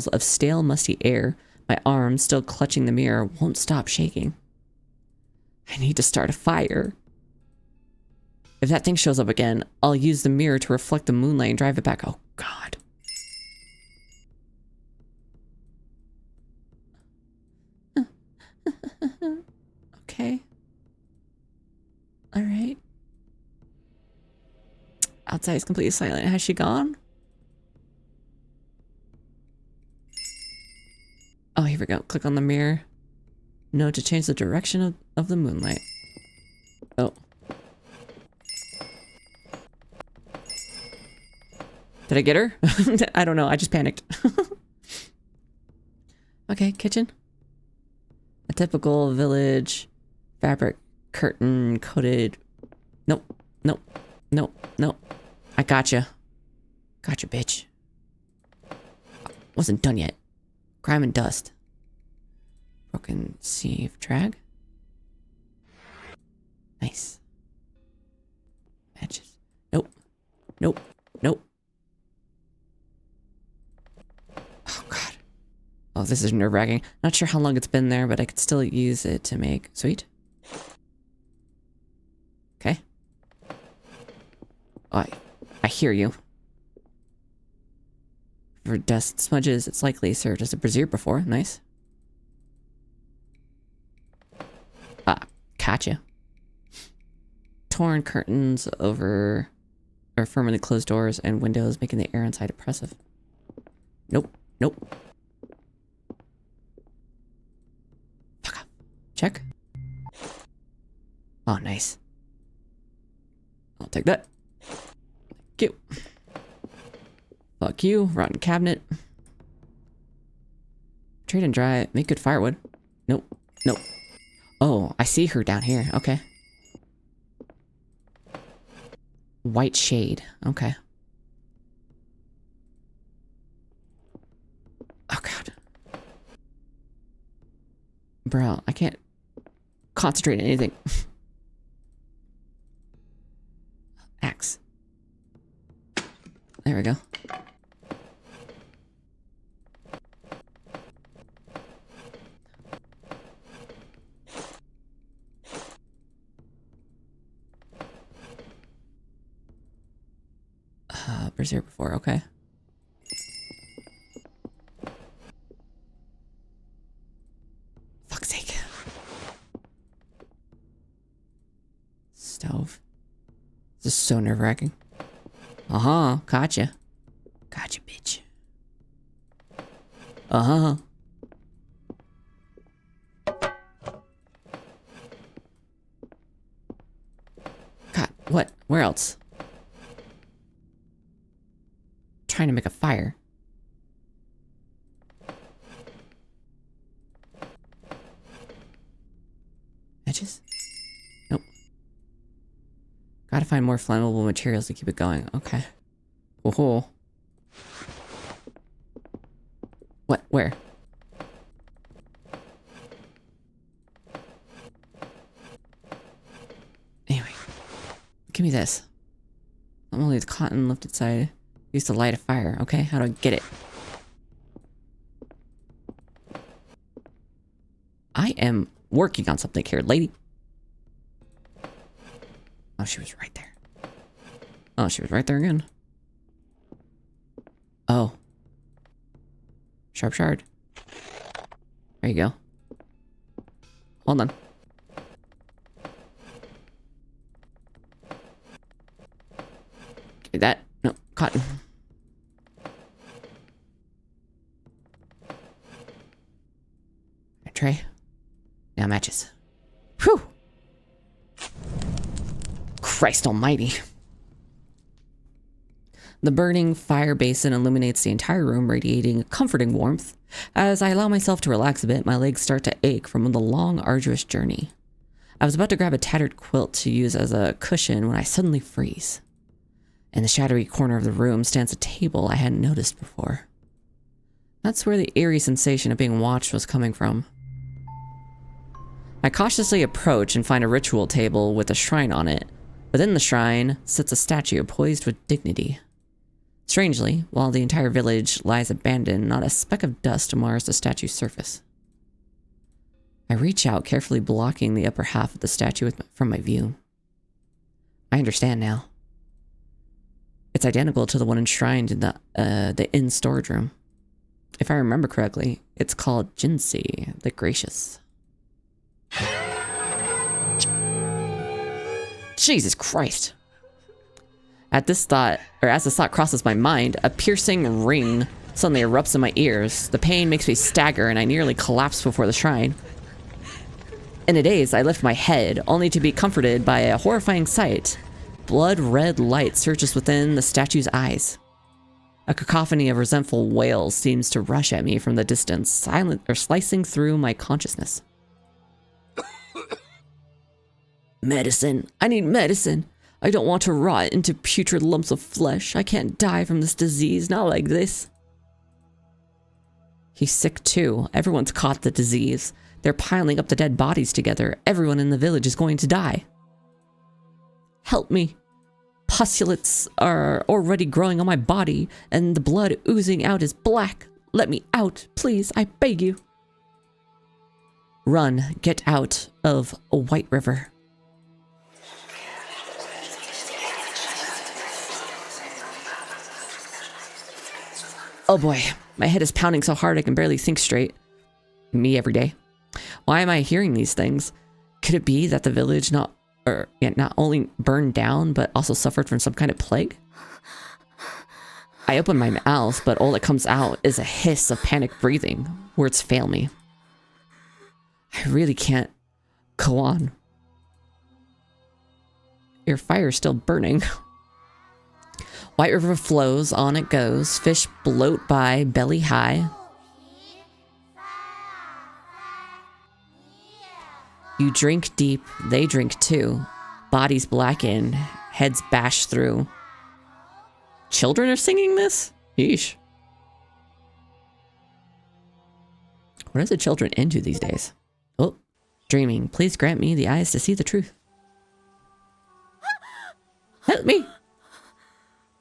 of stale, musty air. My arms, still clutching the mirror, won't stop shaking. I need to start a fire. If that thing shows up again, I'll use the mirror to reflect the moonlight and drive it back. Oh, God. Okay. All right. Outside is completely silent. Has she gone? Oh, here we go. Click on the mirror. No, to change the direction of the moonlight. Oh. Did I get her? I don't know. I just panicked. Okay, kitchen. A typical village fabric curtain coated. Nope. Nope. Nope. Nope. I gotcha. Gotcha, bitch. Wasn't done yet. Grime and dust. Broken sieve drag. Nice. Matches. Nope. Nope. Nope. Oh, God. Oh, this is nerve-wracking. Not sure how long it's been there, but I could still use it to make... Sweet. Okay. Oh, I hear you. For dust smudges, it's likely served as a brazier before. Nice. Ah, gotcha. torn curtains over or firmly closed doors and windows, making the air inside oppressive. Nope. Nope. Fuck off. Check. Oh, nice. I'll take that. Thank you. Fuck you. Rotten cabinet. Trade and dry. Make good firewood. Nope. Nope. Oh, I see her down here. Okay. White shade. Okay. Oh, God. Bro, I can't concentrate on anything. Axe. There we go. Was here before, okay. Fuck's sake. Stove. This is so nerve-wracking. Uh-huh, gotcha. Gotcha, bitch. Uh-huh. God, what? Where else? Trying to make a fire. Edges? Nope. Gotta find more flammable materials to keep it going. Okay. Oh. What? Where? Anyway. Give me this. I'm only the cotton lifted side. Used to light a fire. Okay, how do I get it? I am working on something here, lady. Oh, she was right there. Oh, she was right there again. Oh. Sharp shard. There you go. Hold on. Give me that. No, cotton. A tray. Now matches. Whew! Christ almighty. The burning fire basin illuminates the entire room, radiating comforting warmth. As I allow myself to relax a bit, my legs start to ache from the long, arduous journey. I was about to grab a tattered quilt to use as a cushion when I suddenly freeze. In the shadowy corner of the room stands a table I hadn't noticed before. That's where the eerie sensation of being watched was coming from. I cautiously approach and find a ritual table with a shrine on it. Within the shrine sits a statue poised with dignity. Strangely, while the entire village lies abandoned, not a speck of dust mars the statue's surface. I reach out, carefully blocking the upper half of the statue from my view. I understand now. It's identical to the one enshrined in the inn storage room. If I remember correctly, it's called Jinsei, the Gracious. Jesus Christ. At this thought, or as this thought crosses my mind, a piercing ring suddenly erupts in my ears. The pain makes me stagger and I nearly collapse before the shrine. In a daze, I lift my head, only to be comforted by a horrifying sight. Blood-red light surges within the statue's eyes. A cacophony of resentful wails seems to rush at me from the distance, silent or slicing through my consciousness. Medicine. I need medicine. I don't want to rot into putrid lumps of flesh. I can't die from this disease, not like this. He's sick too. Everyone's caught the disease. They're piling up the dead bodies together. Everyone in the village is going to die. Help me. Pustulates are already growing on my body, and the blood oozing out is black. Let me out, please. I beg you. Run. Get out of a White River. Oh boy, my head is pounding so hard I can barely think straight. Me every day. Why am I hearing these things? Could it be that the village not or yeah, not only burned down, but also suffered from some kind of plague? I open my mouth, but all that comes out is a hiss of panicked breathing. Words fail me. I really can't go on. Your fire's still burning. White River flows, on it goes. Fish bloat by, belly high. You drink deep, they drink too. Bodies blacken, heads bash through. Children are singing this? Yeesh. What are the children into these days? Oh, dreaming. Please grant me the eyes to see the truth. Help me!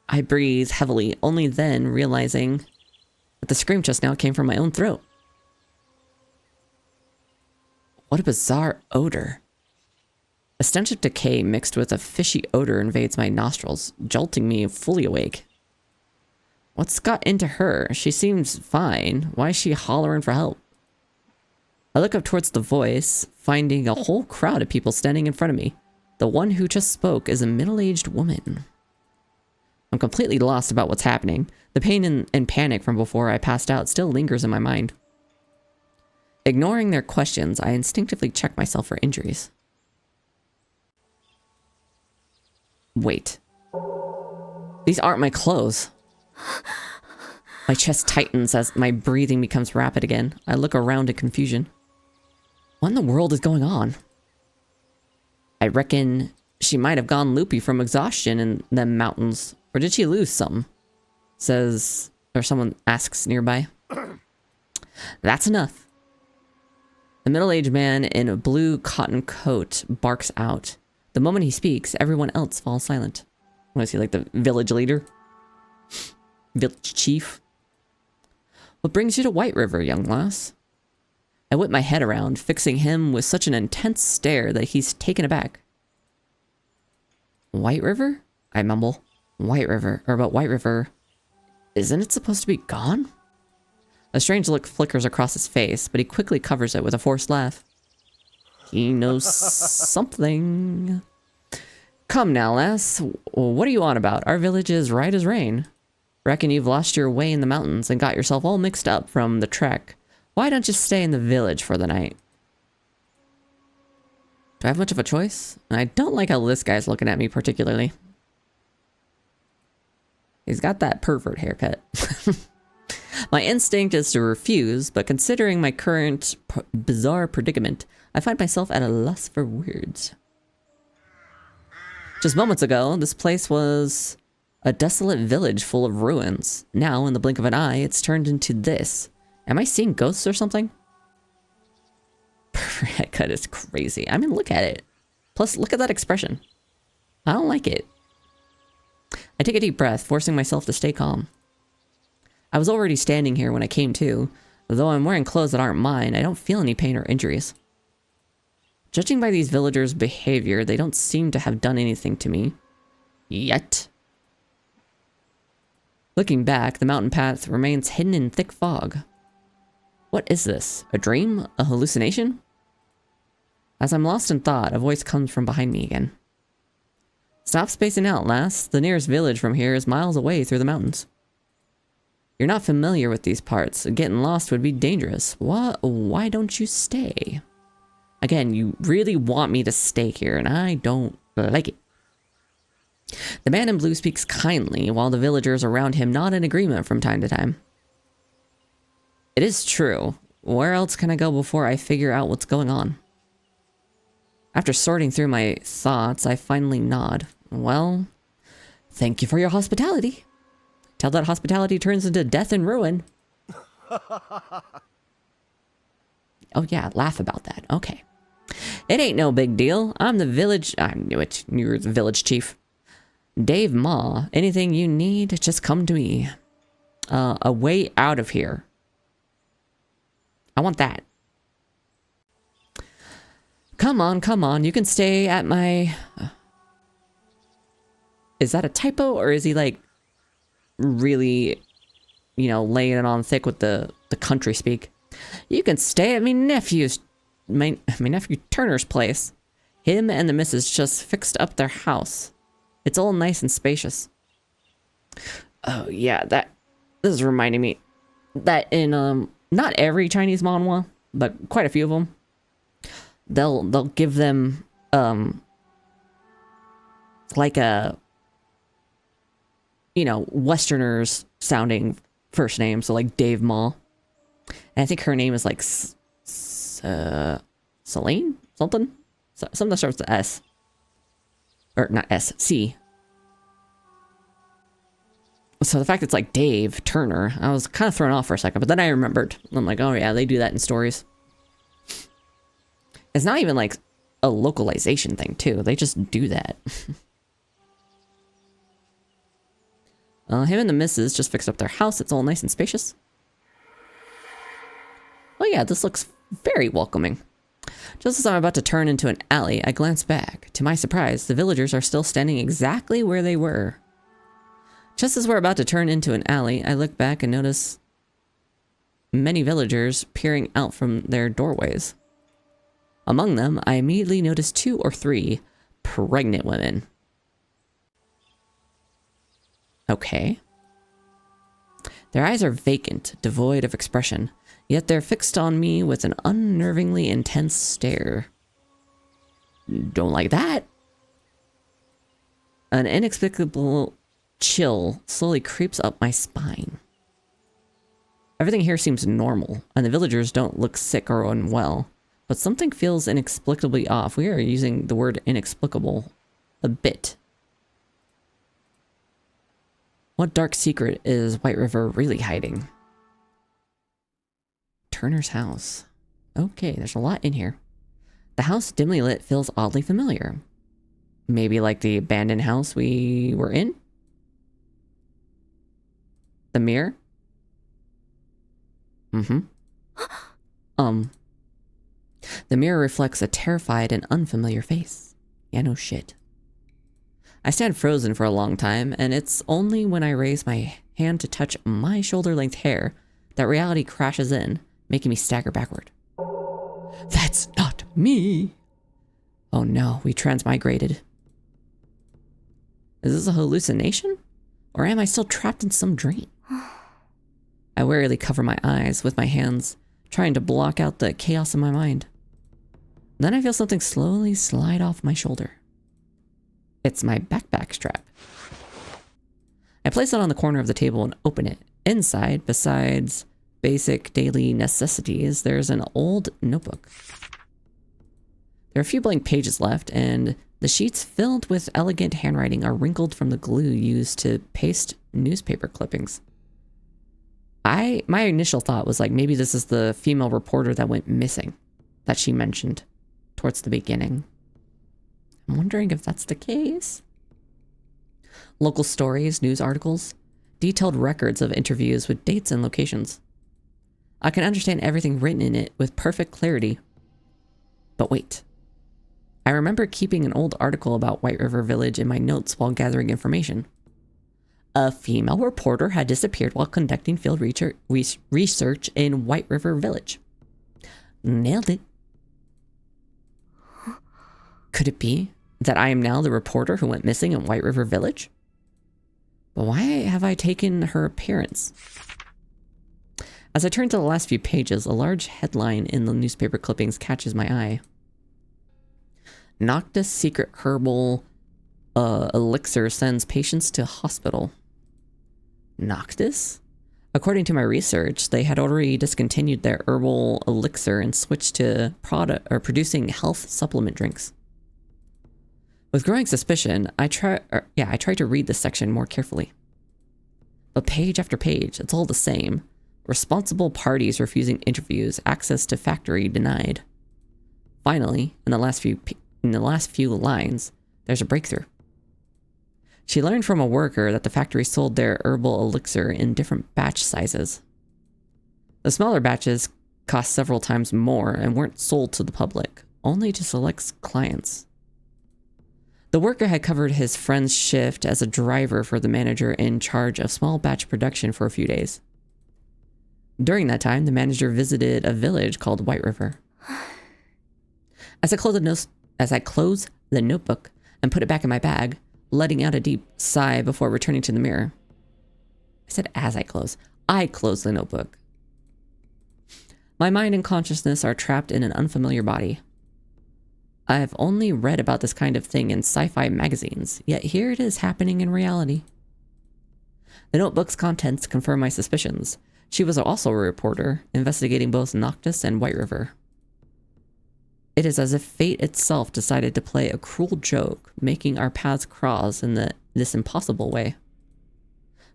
I breathe heavily, only then realizing that the scream just now came from my own throat. What a bizarre odor. A stench of decay mixed with a fishy odor invades my nostrils, jolting me fully awake. What's got into her? She seems fine. Why is she hollering for help? I look up towards the voice, finding a whole crowd of people standing in front of me. The one who just spoke is a middle-aged woman. I'm completely lost about what's happening. The pain and panic from before I passed out still lingers in my mind. Ignoring their questions, I instinctively check myself for injuries. Wait. These aren't my clothes. My chest tightens as my breathing becomes rapid again. I look around in confusion. What in the world is going on? I reckon she might have gone loopy from exhaustion in them mountains. Or did she lose something? Says, or someone asks nearby. That's enough. The middle-aged man in a blue cotton coat barks out. The moment he speaks, everyone else falls silent. What is he, like the village leader? Village chief? What brings you to White River, young lass? I whip my head around, fixing him with such an intense stare that he's taken aback. White River? I mumble. White River, or about White River. Isn't it supposed to be gone? A strange look flickers across his face, but he quickly covers it with a forced laugh. He knows something. Come now, lass. What are you on about? Our village is right as rain. Reckon you've lost your way in the mountains and got yourself all mixed up from the trek. Why don't you stay in the village for the night? Do I have much of a choice? I don't like how this guy's looking at me particularly. He's got that pervert haircut. My instinct is to refuse, but considering my current bizarre predicament, I find myself at a loss for words. Just moments ago, this place was a desolate village full of ruins. Now, in the blink of an eye, it's turned into this. Am I seeing ghosts or something? Pervert haircut is crazy. I mean, look at it. Plus, look at that expression. I don't like it. I take a deep breath, forcing myself to stay calm. I was already standing here when I came to. Though I'm wearing clothes that aren't mine, I don't feel any pain or injuries. Judging by these villagers' behavior, they don't seem to have done anything to me. Yet. Looking back, the mountain path remains hidden in thick fog. What is this? A dream? A hallucination? As I'm lost in thought, a voice comes from behind me again. Stop spacing out, lass. The nearest village from here is miles away through the mountains. You're not familiar with these parts. Getting lost would be dangerous. Why don't you stay? Again, you really want me to stay here, and I don't like it. The man in blue speaks kindly, while the villagers around him nod in agreement from time to time. It is true. Where else can I go before I figure out what's going on? After sorting through my thoughts, I finally nod. Well, thank you for your hospitality. Till that hospitality turns into death and ruin. Oh yeah, laugh about that. Okay. It ain't no big deal. I knew it. You're the village chief. Dave Ma, anything you need, just come to me. A way out of here. I want that. Come on. You can stay at my... Is that a typo, or is he like really, you know, laying it on thick with the country speak? You can stay at my nephew Turner's place. Him and the missus just fixed up their house. It's all nice and spacious. Oh yeah, this is reminding me that in not every Chinese manhwa, but quite a few of them, they'll give them like a, you know, Westerners sounding first name, so like Dave Ma. And I think her name is like Celine? Something? Something that starts with S. Or not S, C. So the fact it's like Dave Turner, I was kind of thrown off for a second, but then I remembered. I'm like, oh yeah, they do that in stories. It's not even like a localization thing too. They just do that. Him and the missus just fixed up their house. It's all nice and spacious. Oh yeah, this looks very welcoming. Just as I'm about to turn into an alley, I glance back. To my surprise, the villagers are still standing exactly where they were. Just as we're about to turn into an alley, I look back and notice many villagers peering out from their doorways. Among them, I immediately notice 2 or 3 pregnant women. Okay. Their eyes are vacant, devoid of expression, yet they're fixed on me with an unnervingly intense stare. Don't like that. An inexplicable chill slowly creeps up my spine. Everything here seems normal, and the villagers don't look sick or unwell, but something feels inexplicably off. We are using the word inexplicable a bit. What dark secret is White River really hiding? Turner's house. Okay, there's a lot in here. The house dimly lit feels oddly familiar. Maybe like the abandoned house we were in? The mirror? The mirror reflects a terrified and unfamiliar face. Yeah, no shit. I stand frozen for a long time, and it's only when I raise my hand to touch my shoulder-length hair that reality crashes in, making me stagger backward. That's not me! Oh no, we transmigrated. Is this a hallucination? Or am I still trapped in some dream? I warily cover my eyes with my hands, trying to block out the chaos in my mind. Then I feel something slowly slide off my shoulder. It's my backpack strap. I place it on the corner of the table and open it. Inside, besides basic daily necessities, there's an old notebook. There are a few blank pages left, and the sheets filled with elegant handwriting are wrinkled from the glue used to paste newspaper clippings. My initial thought was like, maybe this is the female reporter that went missing, that she mentioned towards the beginning. I'm wondering if that's the case. Local stories, news articles, detailed records of interviews with dates and locations. I can understand everything written in it with perfect clarity. But wait. I remember keeping an old article about White River Village in my notes while gathering information. A female reporter had disappeared while conducting field research in White River Village. Nailed it. Could it be that I am now the reporter who went missing in White River Village? But why have I taken her appearance? As I turn to the last few pages, a large headline in the newspaper clippings catches my eye. Noctis secret herbal elixir sends patients to hospital. Noctis? According to my research, they had already discontinued their herbal elixir and switched to producing health supplement drinks. With growing suspicion, I try to read this section more carefully. But page after page, it's all the same. Responsible parties refusing interviews, access to factory denied. Finally, in the last few lines, there's a breakthrough. She learned from a worker that the factory sold their herbal elixir in different batch sizes. The smaller batches cost several times more and weren't sold to the public, only to select clients. The worker had covered his friend's shift as a driver for the manager in charge of small batch production for a few days. During that time, the manager visited a village called White River. As I close as I close the notebook and put it back in my bag, letting out a deep sigh before returning to the mirror. I said as I close. I close the notebook. My mind and consciousness are trapped in an unfamiliar body. I've only read about this kind of thing in sci-fi magazines, yet here it is happening in reality. The notebook's contents confirm my suspicions. She was also a reporter, investigating both Noctis and White River. It is as if fate itself decided to play a cruel joke, making our paths cross in this impossible way.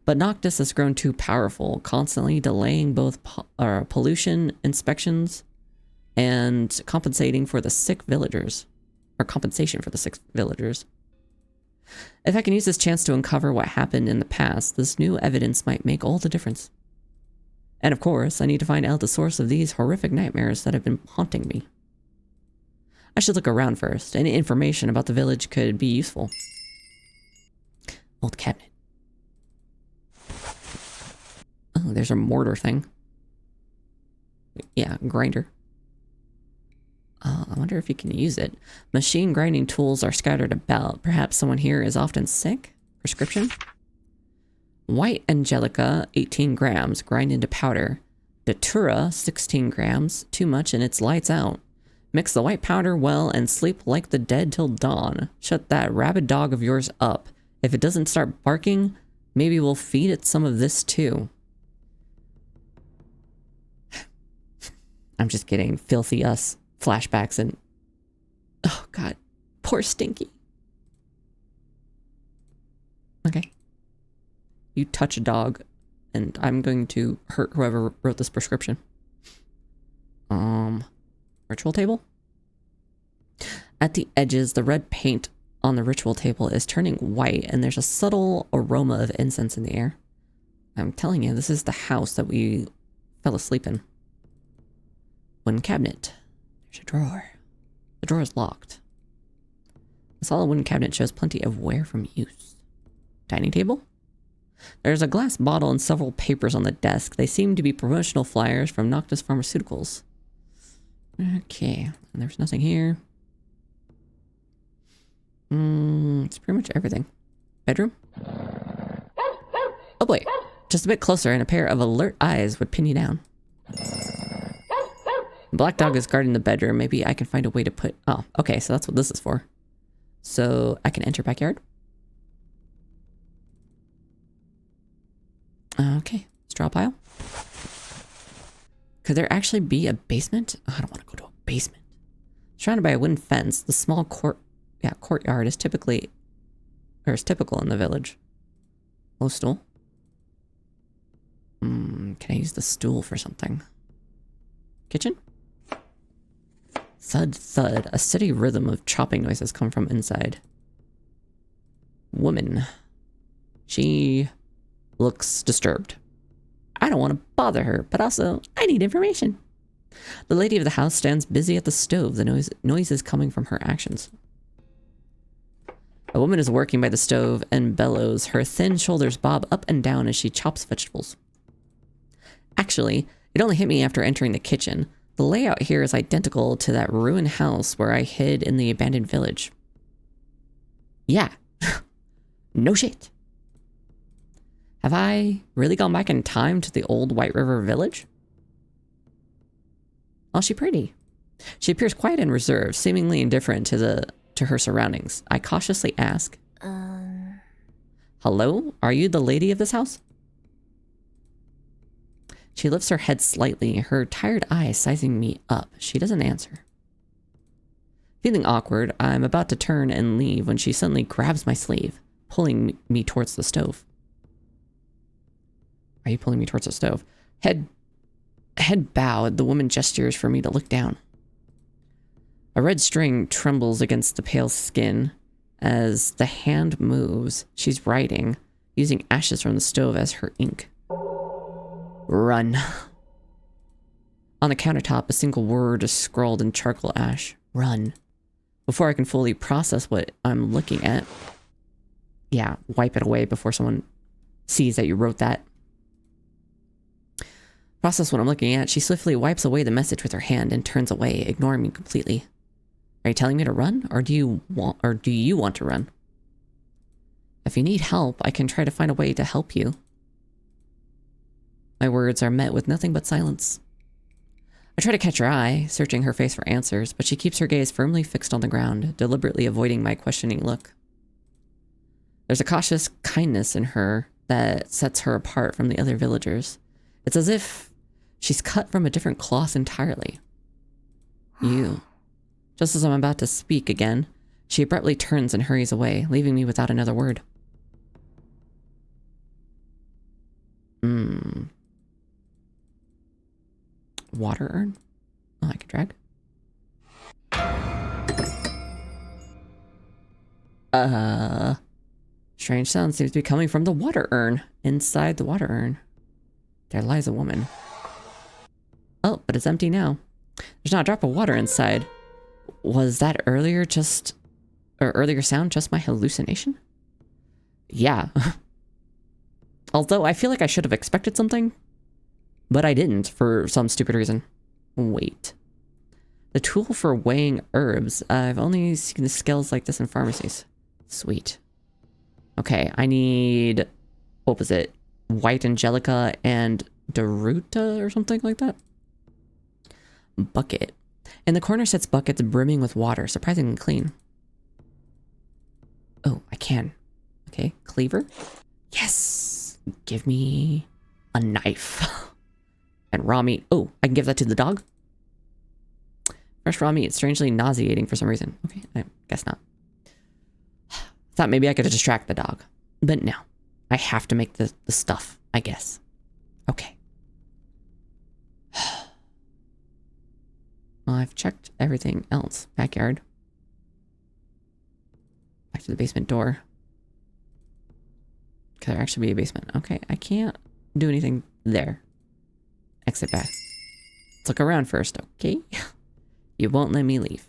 But Noctis has grown too powerful, constantly delaying both pollution inspections and compensating for the sick villagers. Or compensation for the sick villagers. If I can use this chance to uncover what happened in the past, this new evidence might make all the difference. And of course, I need to find out the source of these horrific nightmares that have been haunting me. I should look around first. Any information about the village could be useful. Old cabinet. Oh, there's a mortar thing. Yeah, grinder. I wonder if you can use it. Machine grinding tools are scattered about. Perhaps someone here is often sick? Prescription? White Angelica, 18 grams, grind into powder. Datura, 16 grams, too much and it's lights out. Mix the white powder well and sleep like the dead till dawn. Shut that rabid dog of yours up. If it doesn't start barking, maybe we'll feed it some of this too. I'm just getting filthy us flashbacks and... Oh god. Poor Stinky. Okay. You touch a dog and I'm going to hurt whoever wrote this prescription. Ritual table? At the edges, the red paint on the ritual table is turning white and there's a subtle aroma of incense in the air. I'm telling you, this is the house that we fell asleep in. Wooden cabinet. There's a drawer. The drawer is locked. The solid wooden cabinet shows plenty of wear from use. Dining table? There's a glass bottle and several papers on the desk. They seem to be promotional flyers from Noctis Pharmaceuticals. Okay, and there's nothing here. It's pretty much everything. Bedroom? Oh boy, just a bit closer and a pair of alert eyes would pin you down. Black dog is guarding the bedroom. Maybe I can find a way to put... Oh, okay, so that's what this is for. So I can enter backyard. Okay, straw pile. Could there actually be a basement? Oh, I don't want to go to a basement. Surrounded by a wooden fence, the small courtyard is typical in the village. Low stool. Can I use the stool for something? Kitchen? Thud, thud. A steady rhythm of chopping noises come from inside. Woman. She looks disturbed. I don't want to bother her, but also, I need information. The lady of the house stands busy at the stove, the noises coming from her actions. A woman is working by the stove and bellows. Her thin shoulders bob up and down as she chops vegetables. Actually, it only hit me after entering the kitchen. The layout here is identical to that ruined house where I hid in the abandoned village. Yeah. No shit. Have I really gone back in time to the old White River village? Oh, she's pretty. She appears quiet and reserved, seemingly indifferent to her surroundings. I cautiously ask, Hello? Are you the lady of this house? She lifts her head slightly, her tired eyes sizing me up. She doesn't answer. Feeling awkward, I'm about to turn and leave when she suddenly grabs my sleeve, pulling me towards the stove. Are you pulling me towards the stove? Head bowed, the woman gestures for me to look down. A red string trembles against the pale skin as the hand moves. She's writing, using ashes from the stove as her ink. Run. On the countertop, a single word is scrawled in charcoal ash. Run. Before I can fully process what I'm looking at. Yeah, wipe it away before someone sees that you wrote that. Process what I'm looking at. She swiftly wipes away the message with her hand and turns away, ignoring me completely. Are you telling me to run, or do you want to run? If you need help, I can try to find a way to help you. My words are met with nothing but silence. I try to catch her eye, searching her face for answers, but she keeps her gaze firmly fixed on the ground, deliberately avoiding my questioning look. There's a cautious kindness in her that sets her apart from the other villagers. It's as if she's cut from a different cloth entirely. You. Just as I'm about to speak again, she abruptly turns and hurries away, leaving me without another word. Water urn? Oh, I can drag. Strange sound seems to be coming from the water urn. Inside the water urn, there lies a woman. Oh, but it's empty now. There's not a drop of water inside. Was that earlier sound just my hallucination? Yeah. Although I feel like I should have expected something, but I didn't for some stupid reason. Wait. The tool for weighing herbs. I've only seen the scales like this in pharmacies. Sweet. Okay, I need... What was it? White Angelica and Daruta or something like that? Bucket. In the corner sits buckets brimming with water, surprisingly clean. Oh, I can. Okay, cleaver. Yes! Give me a knife. And raw meat. Oh, I can give that to the dog? Fresh raw meat, strangely nauseating for some reason. Okay, I guess not. Thought maybe I could distract the dog. But no. I have to make the stuff, I guess. Okay. Well, I've checked everything else. Backyard. Back to the basement door. Could there actually be a basement? Okay, I can't do anything there. Exit back. Let's look around first, okay? You won't let me leave.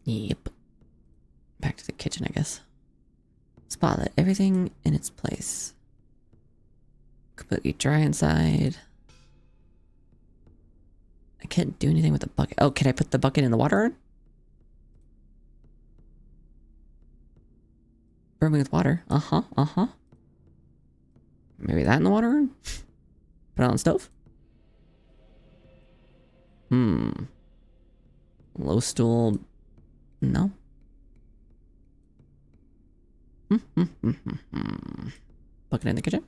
Yep. Back to the kitchen, I guess. Spotlight. Everything in its place. Completely dry inside. I can't do anything with the bucket. Oh, can I put the bucket in the water urn? Brimming with water. Maybe that in the water urn? Put it on the stove? Low stool. No. Bucket in the kitchen.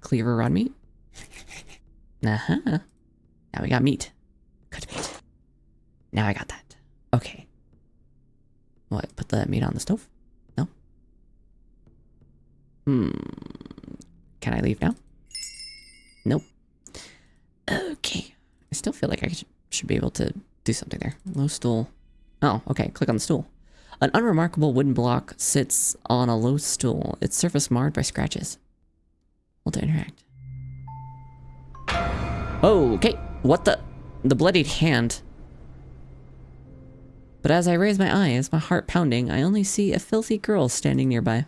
Cleaver rod meat. Now we got meat. Cut meat. Now I got that. Okay. What? Put the meat on the stove? No. Can I leave now? Nope. Okay. I still feel like I should be able to do something there. Low stool. Oh, okay. Click on the stool. An unremarkable wooden block sits on a low stool, its surface marred by scratches. Hold to interact. Oh, okay. What the? The bloodied hand. But as I raise my eyes, my heart pounding, I only see a filthy girl standing nearby.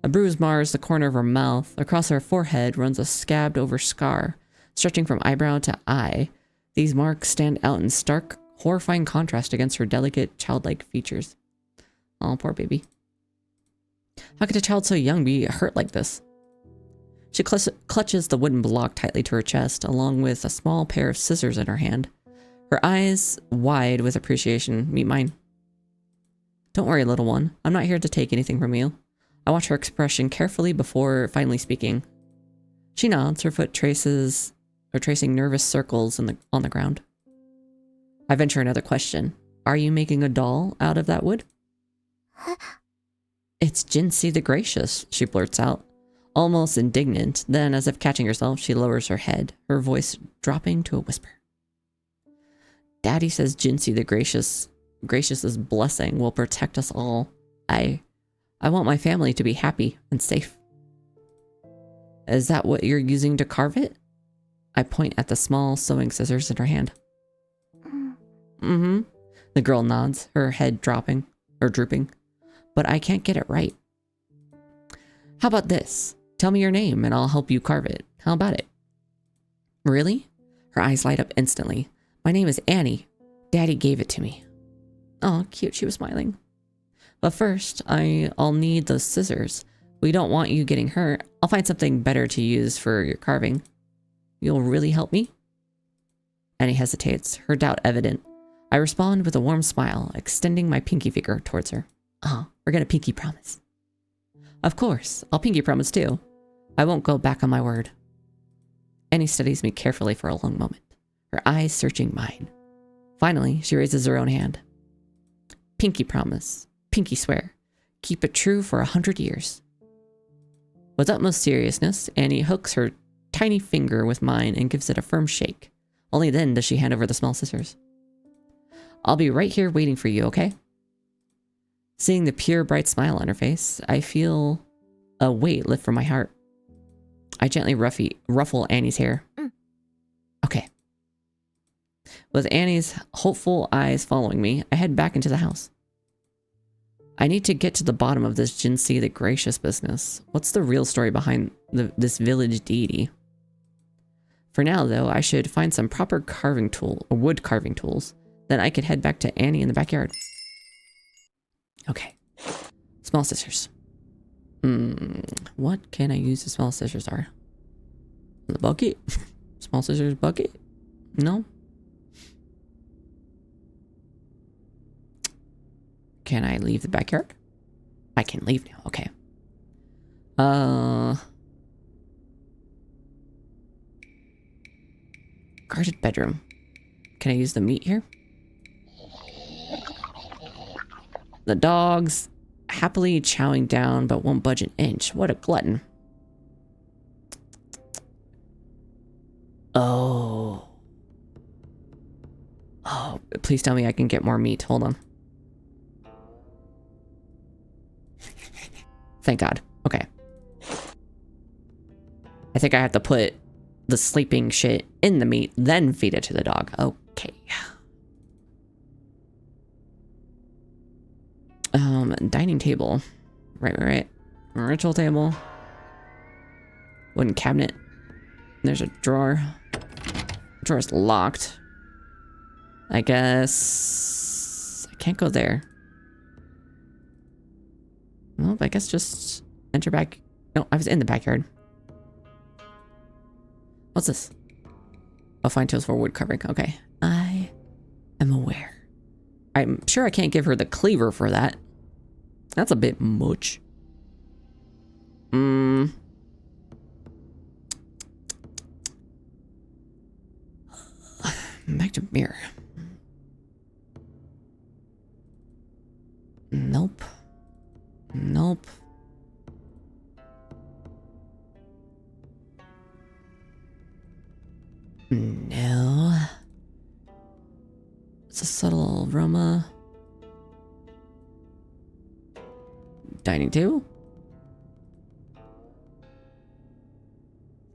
A bruise mars the corner of her mouth. Across her forehead runs a scabbed over scar, stretching from eyebrow to eye. These marks stand out in stark, horrifying contrast against her delicate, childlike features. Oh, poor baby. How could a child so young be hurt like this? She clutches the wooden block tightly to her chest, along with a small pair of scissors in her hand. Her eyes wide with appreciation meet mine. Don't worry, little one. I'm not here to take anything from you. I watch her expression carefully before finally speaking. She nods, her foot tracing nervous circles on the ground. I venture another question. Are you making a doll out of that wood? It's Jinsey the Gracious, she blurts out, almost indignant. Then, as if catching herself, she lowers her head, her voice dropping to a whisper. Daddy says Jinsey the Gracious's blessing will protect us all. I want my family to be happy and safe. Is that what you're using to carve it? I point at the small sewing scissors in her hand. Mm-hmm. The girl nods, her head drooping. But I can't get it right. How about this? Tell me your name and I'll help you carve it. How about it? Really? Her eyes light up instantly. My name is Annie. Daddy gave it to me. Oh, cute. She was smiling. But first, I'll need those scissors. We don't want you getting hurt. I'll find something better to use for your carving. You'll really help me? Annie hesitates, her doubt evident. I respond with a warm smile, extending my pinky finger towards her. We're gonna pinky promise. Of course, I'll pinky promise too. I won't go back on my word. Annie studies me carefully for a long moment, her eyes searching mine. Finally, she raises her own hand. Pinky promise. Pinky swear. Keep it true for 100 years. With utmost seriousness, Annie hooks her tiny finger with mine and gives it a firm shake. Only then does she hand over the small scissors. I'll be right here waiting for you, okay? Seeing the pure, bright smile on her face, I feel a weight lift from my heart. I gently ruffle Annie's hair. Okay. With Annie's hopeful eyes following me, I head back into the house. I need to get to the bottom of this Jinsei the Gracious business. What's the real story behind this village deity? For now, though, I should find some proper wood carving tools. Then I could head back to Annie in the backyard. Okay. Small scissors. What can I use the small scissors are? The bucket? Small scissors bucket? No? Can I leave the backyard? I can leave now. Okay. Guarded bedroom. Can I use the meat here? The dog's happily chowing down but won't budge an inch. What a glutton. Oh, please tell me I can get more meat. Hold on. Thank God. Okay. I think I have to put the sleeping shit in the meat, then feed it to the dog. Okay. Dining table. Right. Ritual table. Wooden cabinet. There's a drawer. Drawer's locked. I guess I can't go there. Well, I guess just enter back. No, I was in the backyard. What's this? I'll find tools for wood carving. Okay. I am aware. I'm sure I can't give her the cleaver for that. That's a bit much. Back to mirror. Nope. Nope. No. It's a subtle aroma. Dining table?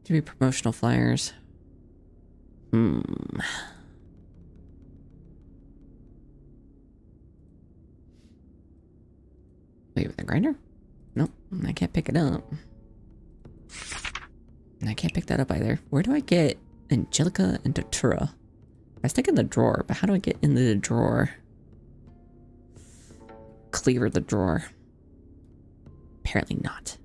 Maybe promotional flyers. Wait, with the grinder? Nope, I can't pick it up. And I can't pick that up either. Where do I get Angelica and Datura? I was thinking the drawer, but how do I get into the drawer? Clear the drawer. Apparently not.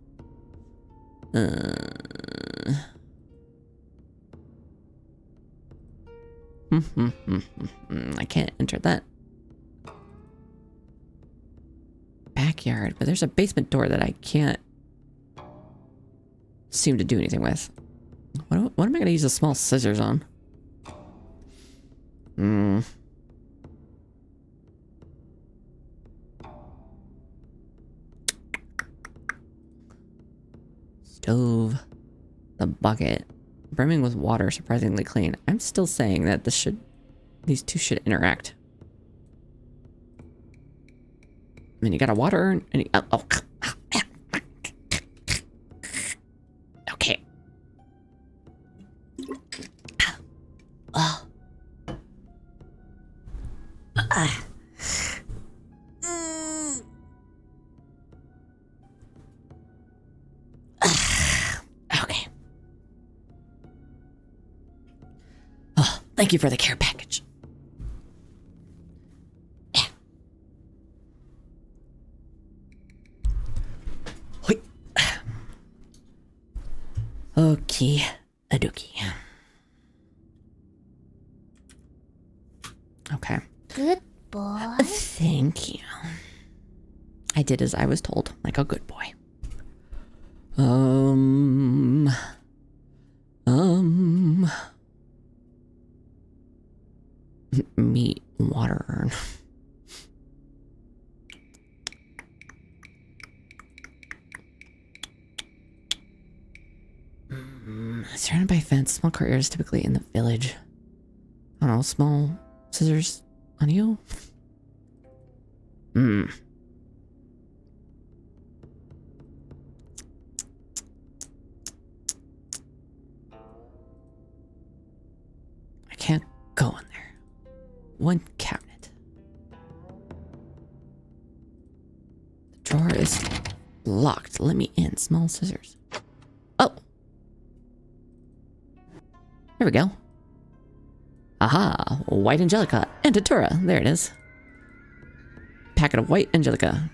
I can't enter that. Backyard, but there's a basement door that I can't seem to do anything with. What am I gonna use the small scissors on? Stove. The bucket. Brimming with water, surprisingly clean. I'm still saying that these two should interact. I mean, you got a water urn and okay. Thank you for the care package. Yeah. Hoi. Okay, adokie. Okay. Good boy. Thank you. I did as I was told, like a good boy. Meat water urn. Surrounded by fence, small courtyards typically in the village. I don't know, small scissors on you? I can't go in there. One cabinet. The drawer is locked. Let me in. Small scissors. Oh. There we go. Aha. White Angelica and Datura. There it is. Packet of white Angelica.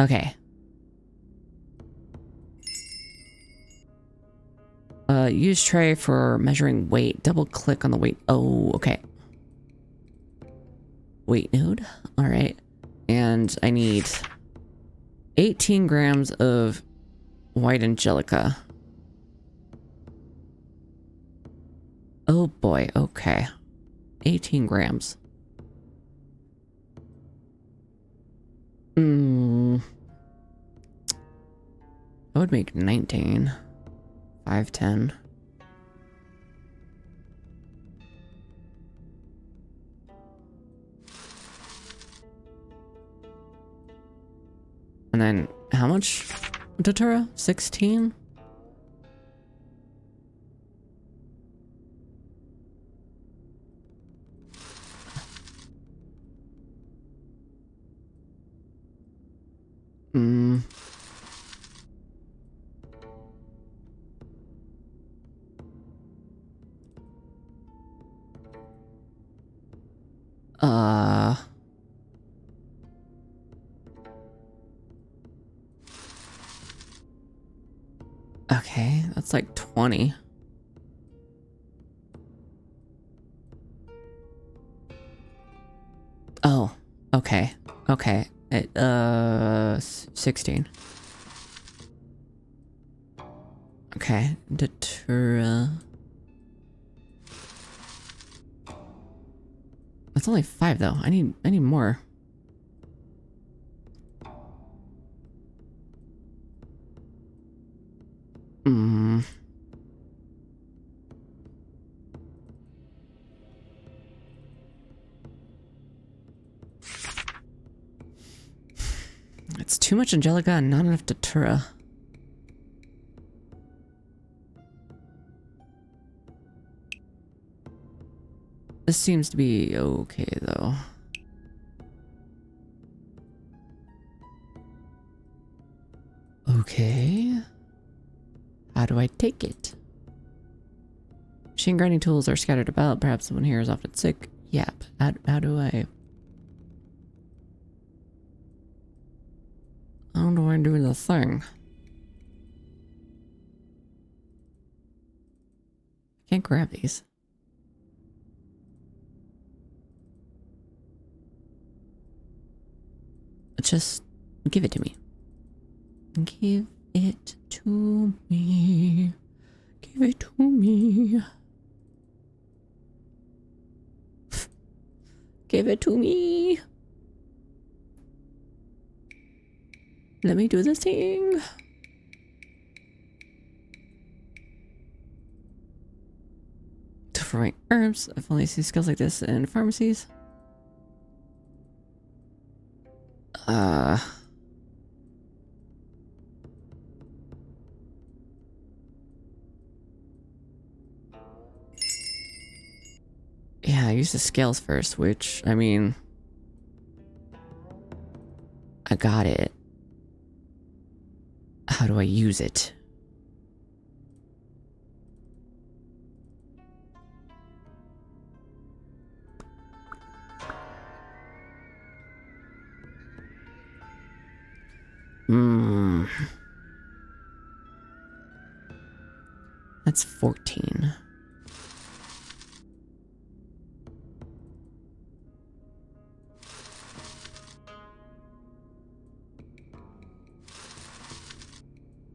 Okay. Use tray for measuring weight. Double click on the weight. Oh, okay. Weight node. All right. And I need 18 grams of white Angelica. Oh boy. Okay. 18 grams. That would make 19. 510. And then how much Datura? 16? Okay, that's like 20. Oh, okay. Okay. 16. Okay, Datura. That's only 5 though. I need more. It's too much Angelica and not enough Datura. This seems to be okay though. Okay. How do I take it? Machine grinding tools are scattered about. Perhaps someone here is often sick. Yep. How do I... How do I do the thing? I can't grab these. Just give it to me. Give it to me. Give it to me. Give it to me. Let me do the thing. For my herbs, I've only seen skills like this in pharmacies. Yeah, I use the scales first, which, I mean... I got it. How do I use it? That's 14.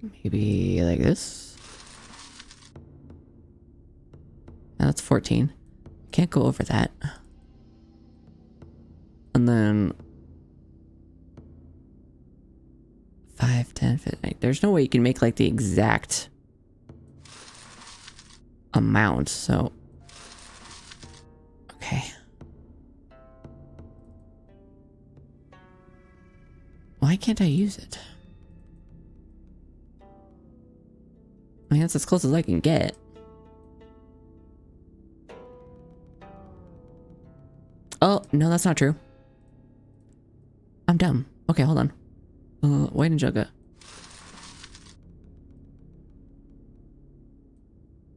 Maybe like this. Yeah, that's 14. Can't go over that. And then 5, 10, 15. There's no way you can make like the exact amount, so okay. Why can't I use it? I mean, that's as close as I can get. Oh, no, that's not true. I'm dumb. Okay, hold on. White and Jugga.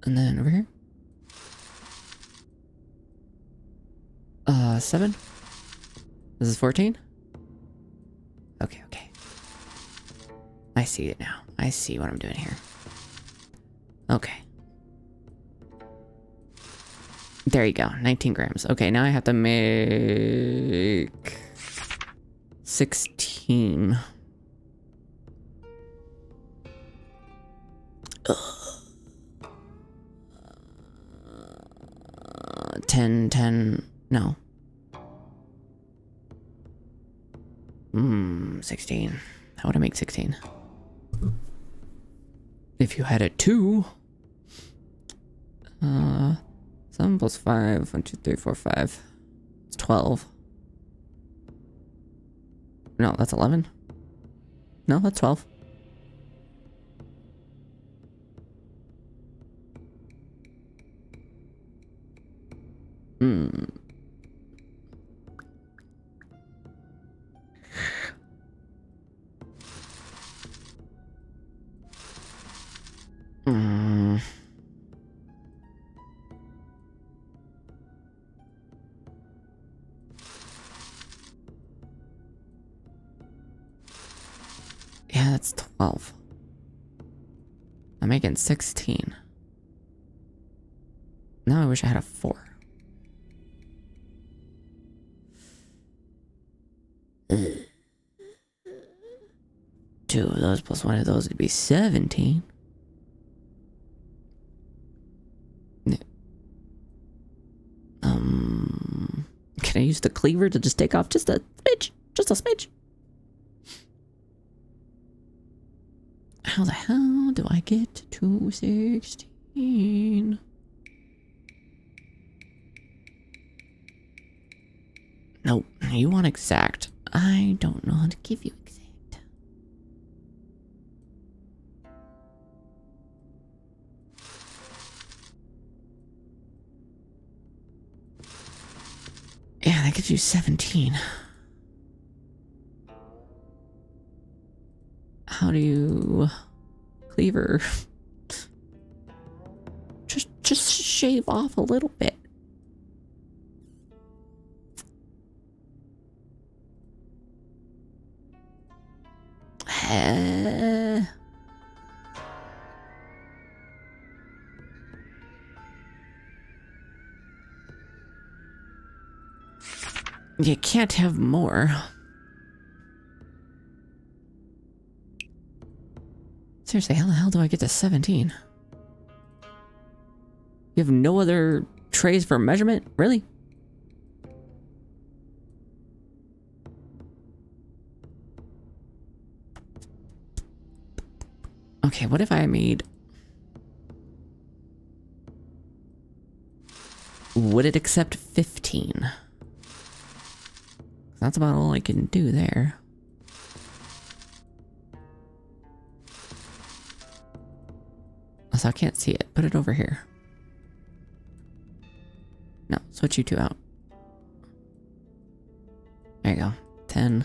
And then over here. 7. This is 14? Okay, okay. I see it now. I see what I'm doing here. Okay. There you go. 19 grams. Okay, now I have to make 16. 10, no. 16. How would I make 16? If you had a 2. 7 plus 5. 1, 2, 3, 4, 5. It's 12. No, that's 11. No, that's 12. Yeah, that's 12. I'm making 16. Now I wish I had a 4. Two of those plus one of those would be 17. Can I use the cleaver to just take off just a smidge? Just a smidge. How the hell do I get to 16? Nope, you want exact. I don't know how to give you exact. Yeah, that gives you 17. How do you... Cleaver? Just shave off a little bit. You can't have more. Seriously, how the hell do I get to 17? You have no other trays for measurement? Really? Okay, what if I made... Would it accept 15? That's about all I can do there. So I can't see it. Put it over here. No, switch you two out. There you go. 10.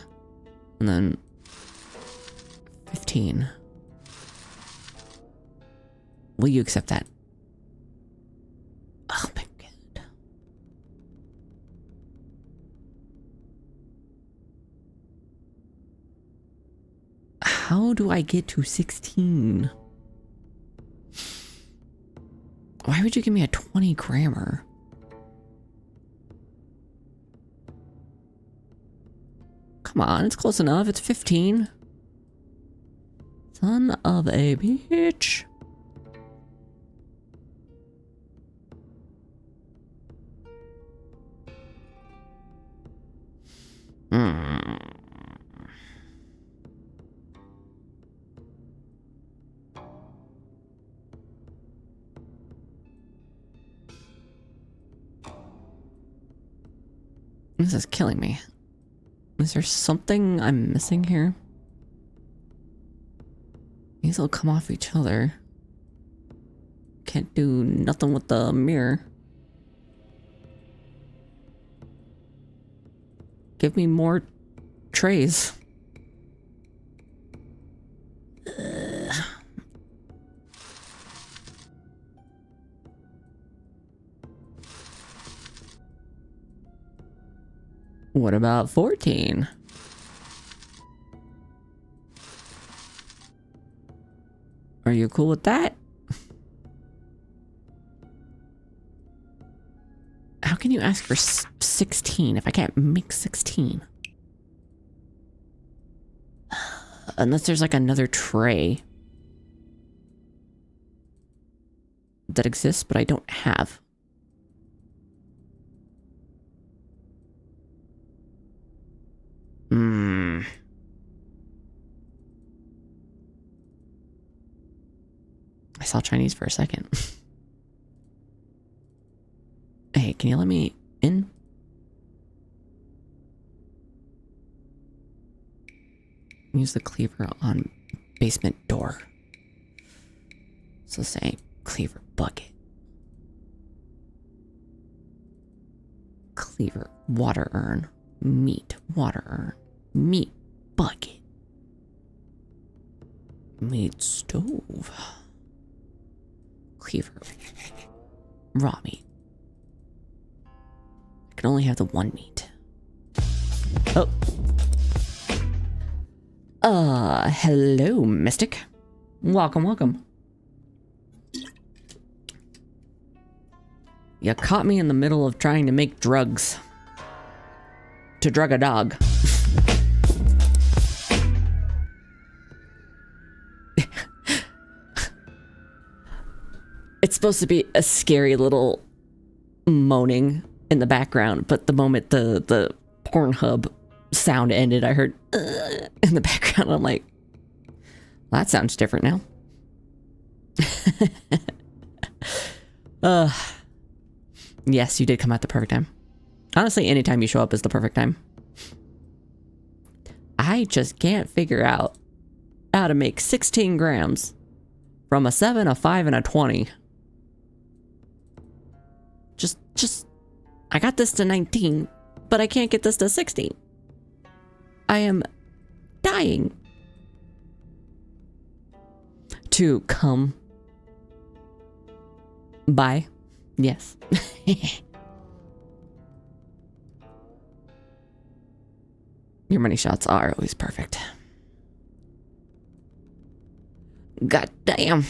And then 15. Will you accept that? Oh my god. How do I get to 16? Why would you give me a 20 grammar? Come on, it's close enough. It's 15. Son of a bitch. This is killing me. Is there something I'm missing here? These will come off each other. Can't do nothing with the mirror. Give me more trays. What about 14? Are you cool with that? How can you ask for 16 if I can't make 16? Unless there's like another tray that exists, but I don't have. I saw Chinese for a second. Hey, can you let me in? Use the cleaver on basement door. So say cleaver bucket. Cleaver water urn. Meat water urn. Meat bucket. Meat stove. Cleaver. Raw meat. I can only have the one meat. Oh. Hello, Mystic. Welcome, welcome. You caught me in the middle of trying to make drugs. To drug a dog. It's supposed to be a scary little moaning in the background, but the moment the Pornhub sound ended, I heard in the background. I'm like, well, that sounds different now. Yes, you did come at the perfect time. Honestly, anytime you show up is the perfect time. I just can't figure out how to make 16 grams from a 7, a 5, and a 20. Just, I got this to 19, but I can't get this to 16. I am dying to come by. Yes. Your money shots are always perfect. God damn.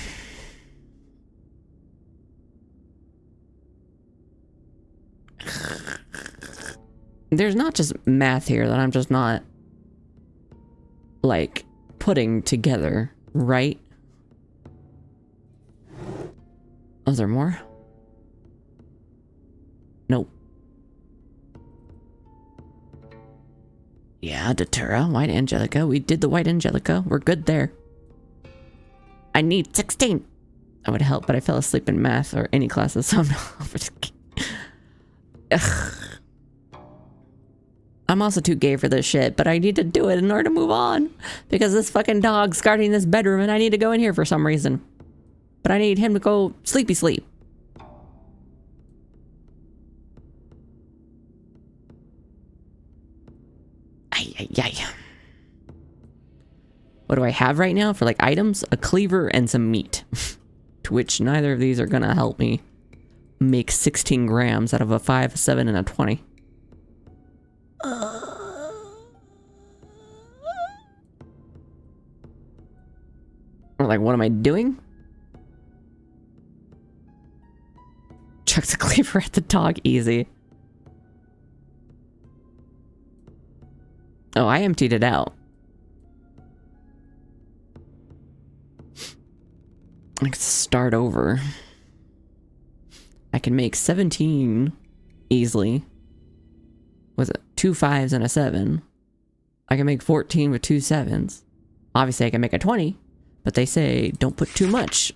There's not just math here that I'm just not, like, putting together, right? Oh, is there more? Nope. Yeah, Datura, White Angelica. We did the White Angelica. We're good there. I need 16. That would help, but I fell asleep in math or any classes, so no. Ugh. I'm also too gay for this shit, but I need to do it in order to move on. Because this fucking dog's guarding this bedroom and I need to go in here for some reason. But I need him to go sleepy sleep. Ay. What do I have right now for like items? A cleaver and some meat. which neither of these are gonna help me make 16 grams out of a 5, a 7, and a 20. Or like, what am I doing? Chuck the cleaver at the dog, easy. Oh, I emptied it out. I can start over. I can make 17 easily with 2 5s and a 7. I can make 14 with 2 7s. Obviously, I can make a 20, but they say don't put too much.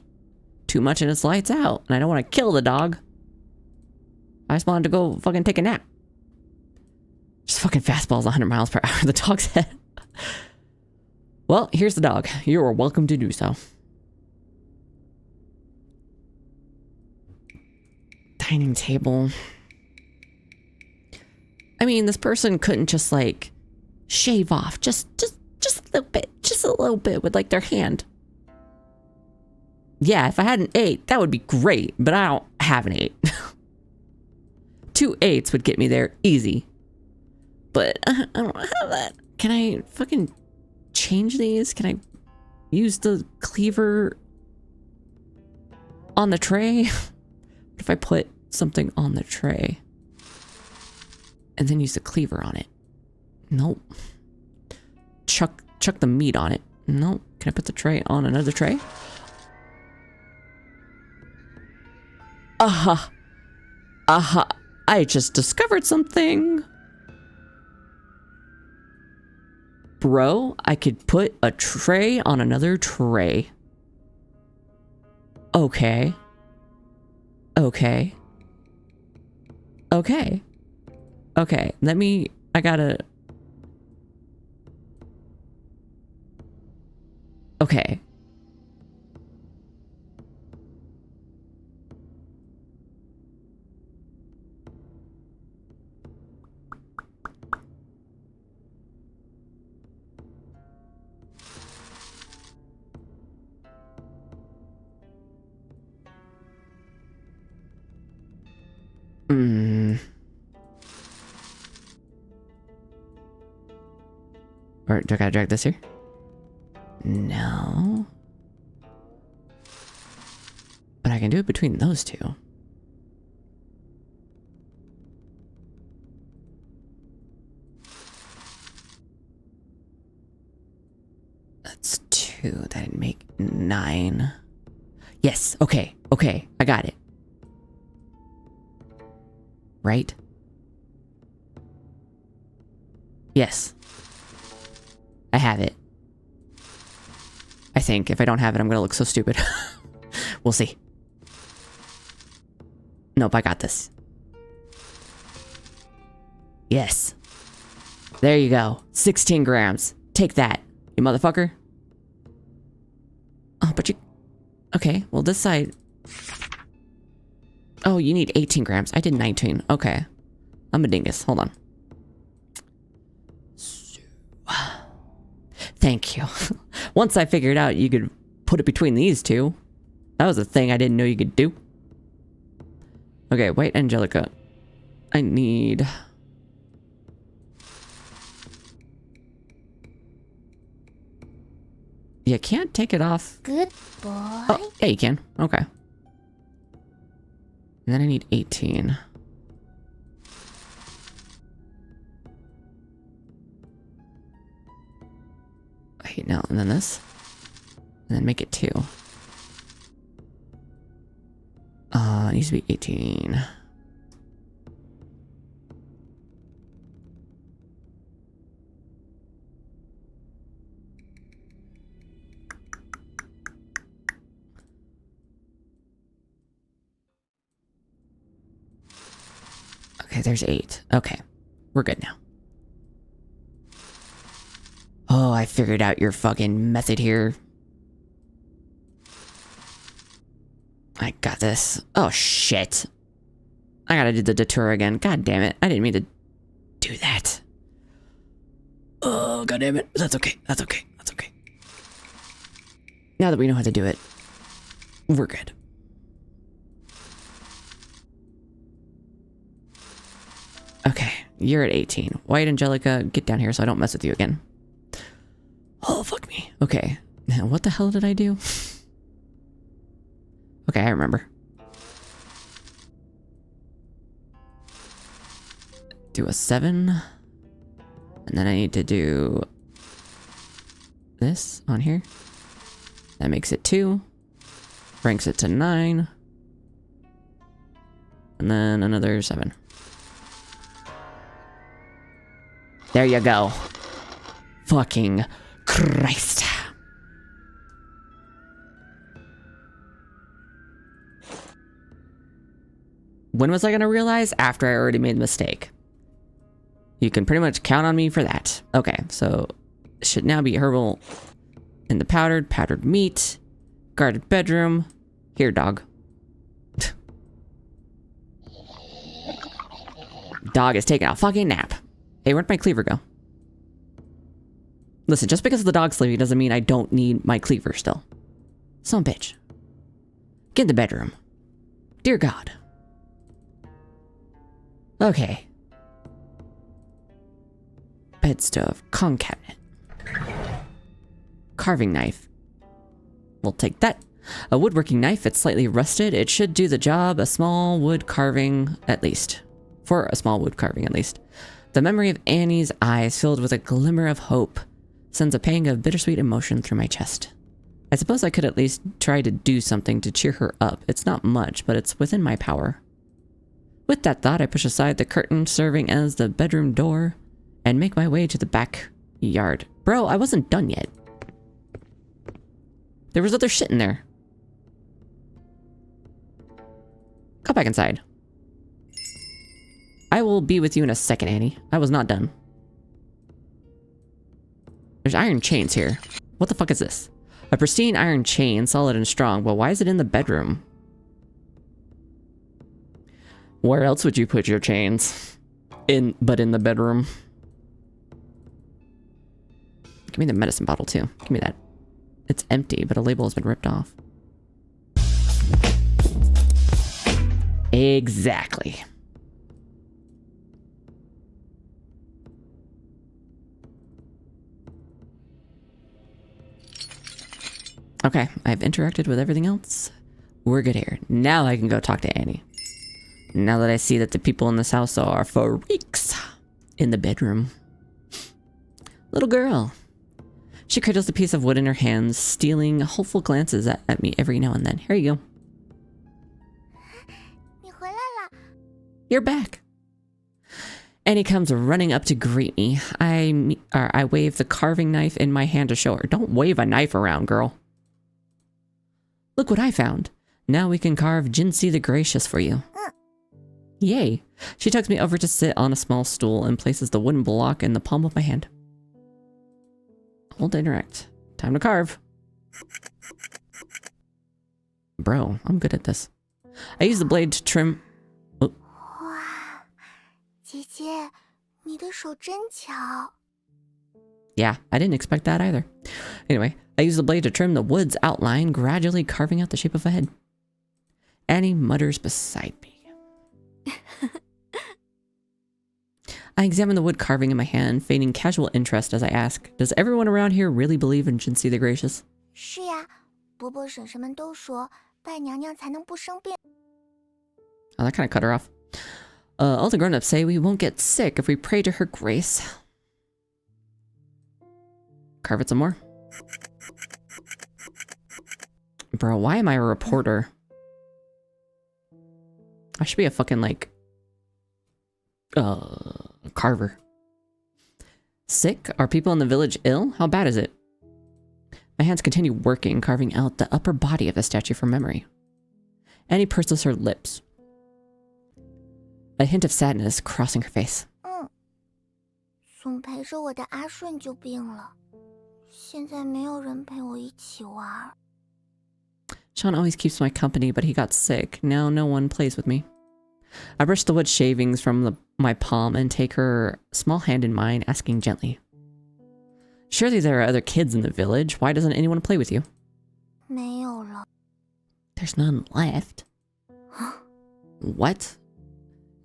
Too much and it's lights out, and I don't want to kill the dog. I just wanted to go fucking take a nap. Just fucking fastballs 100 miles per hour the dog's head. Well, here's the dog. You are welcome to do so. Dining table. I mean, this person couldn't just like shave off just a little bit with like their hand. Yeah, if I had an 8, that would be great, but I don't have an 8. 2 8s would get me there easy. But I don't have that. Can I fucking change these? Can I use the cleaver on the tray? What if I put something on the tray and then use the cleaver on it? Nope. Chuck the meat on it. Nope. Can I put the tray on another tray? Aha. Aha. I just discovered something. Bro, I could put a tray on another tray. Okay. Okay. Okay. Okay. I gotta... Okay. Or do I gotta drag this here? No. But I can do it between those two. That's 2. That'd make 9. Yes. Okay. Okay. I got it. Right? Yes. I have it. I think. If I don't have it, I'm gonna look so stupid. We'll see. Nope, I got this. Yes. There you go. 16 grams. Take that, you motherfucker. Oh, but you... Okay, well this side... Oh, you need 18 grams. I did 19. Okay. I'm a dingus. Hold on. Thank you. Once I figured out you could put it between these two. That was a thing I didn't know you could do. Okay, white Angelica. I need... You can't take it off. Good boy. Oh, yeah, you can. Okay. And then I need 18. Wait, no, and then this. And then make it 2. It needs to be 18. Okay, there's 8. Okay, we're good now. Oh, I figured out your fucking method here. I got this. Oh, shit. I gotta do the detour again. God damn it. I didn't mean to do that. Oh, god damn it. That's okay. That's okay. That's okay. Now that we know how to do it, we're good. Okay, you're at 18. White Angelica, get down here so I don't mess with you again. Oh, fuck me. Okay, now what the hell did I do? Okay, I remember. Do a 7. And then I need to do this on here. That makes it 2. Ranks it to 9. And then another 7. There you go. Fucking Christ. When was I gonna realize? After I already made the mistake. You can pretty much count on me for that. Okay, so it should now be herbal in the powdered meat, guarded bedroom. Here, dog. Dog is taking a fucking nap. Hey, where'd my cleaver go? Listen, just because the dog's sleeping doesn't mean I don't need my cleaver still. Son of a bitch. Get in the bedroom. Dear God. Okay. Bed stove. Con cabinet. Carving knife. We'll take that. A woodworking knife. It's slightly rusted. It should do the job. A small wood carving, at least. For a small wood carving, at least. The memory of Annie's eyes, filled with a glimmer of hope, sends a pang of bittersweet emotion through my chest. I suppose I could at least try to do something to cheer her up. It's not much, but it's within my power. With that thought, I push aside the curtain serving as the bedroom door and make my way to the backyard. Bro, I wasn't done yet. There was other shit in there. Go back inside. I will be with you in a second, Annie. I was not done. There's iron chains here. What the fuck is this? A pristine iron chain, solid and strong, but why is it in the bedroom? Where else would you put your chains? But in the bedroom. Give me the medicine bottle too. Give me that. It's empty, but a label has been ripped off. Exactly. Okay, I've interacted with everything else. We're good here. Now I can go talk to Annie. Now that I see that the people in this house are freaks in the bedroom. Little girl. She cradles a piece of wood in her hands, stealing hopeful glances at me every now and then. Here you go. You're back. Annie comes running up to greet me. I wave the carving knife in my hand to show her. Don't wave a knife around, girl. Look what I found. Now we can carve Jinsey the Gracious for you. Yay. She tucks me over to sit on a small stool and places the wooden block in the palm of my hand. Hold to interact. Time to carve. Bro, I'm good at this. I use the blade to trim... Oh. Yeah, I didn't expect that either. Anyway, I use the blade to trim the wood's outline, gradually carving out the shape of a head. Annie mutters beside me. I examine the wood carving in my hand, feigning casual interest as I ask, does everyone around here really believe in Jinsey the Gracious? Oh, that kind of cut her off. All the grown-ups say we won't get sick if we pray to her grace. Carve it some more. Bro, why am I a reporter? I should be a fucking, like... carver. Sick? Are people in the village ill? How bad is it? My hands continue working, carving out the upper body of the statue from memory. Annie purses her lips. A hint of sadness crossing her face. Sean always keeps my company, but he got sick. Now no one plays with me. I brush the wood shavings from my palm and take her small hand in mine, asking gently. Surely there are other kids in the village. Why doesn't anyone play with you? There's none left. What?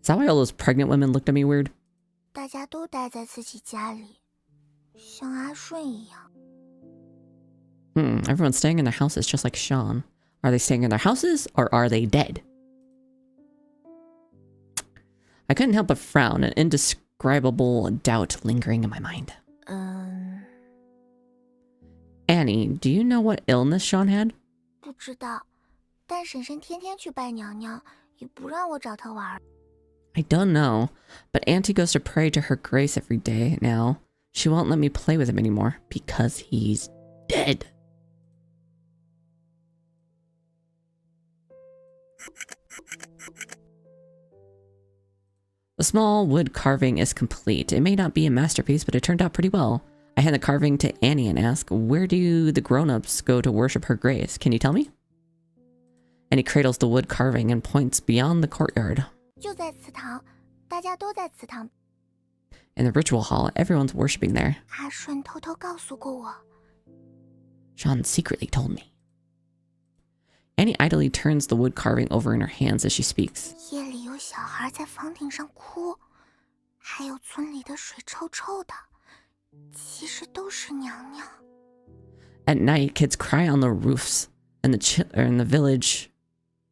Is that why all those pregnant women looked at me weird? 大家都待在自己家里，像阿顺一样。Everyone's staying in their houses just like Sean. Are they staying in their houses or are they dead? I couldn't help but frown, an indescribable doubt lingering in my mind. Annie, do you know what illness Sean had? 不知道，但婶婶天天去拜娘娘，也不让我找她玩。I don't know, but Auntie goes to pray to her grace every day now. She won't let me play with him anymore because he's dead. The small wood carving is complete. It may not be a masterpiece, but it turned out pretty well. I hand the carving to Annie and ask, where do the grown-ups go to worship her grace? Can you tell me? Annie cradles the wood carving and points beyond the courtyard. 就在祠堂，大家都在祠堂。In the ritual hall, everyone's worshiping there. 阿顺偷偷告诉过我。Sean secretly told me. Annie idly turns the wood carving over in her hands as she speaks. 夜里有小孩在房顶上哭，还有村里的水臭臭的，其实都是娘娘。At night, kids cry on the roofs, and the village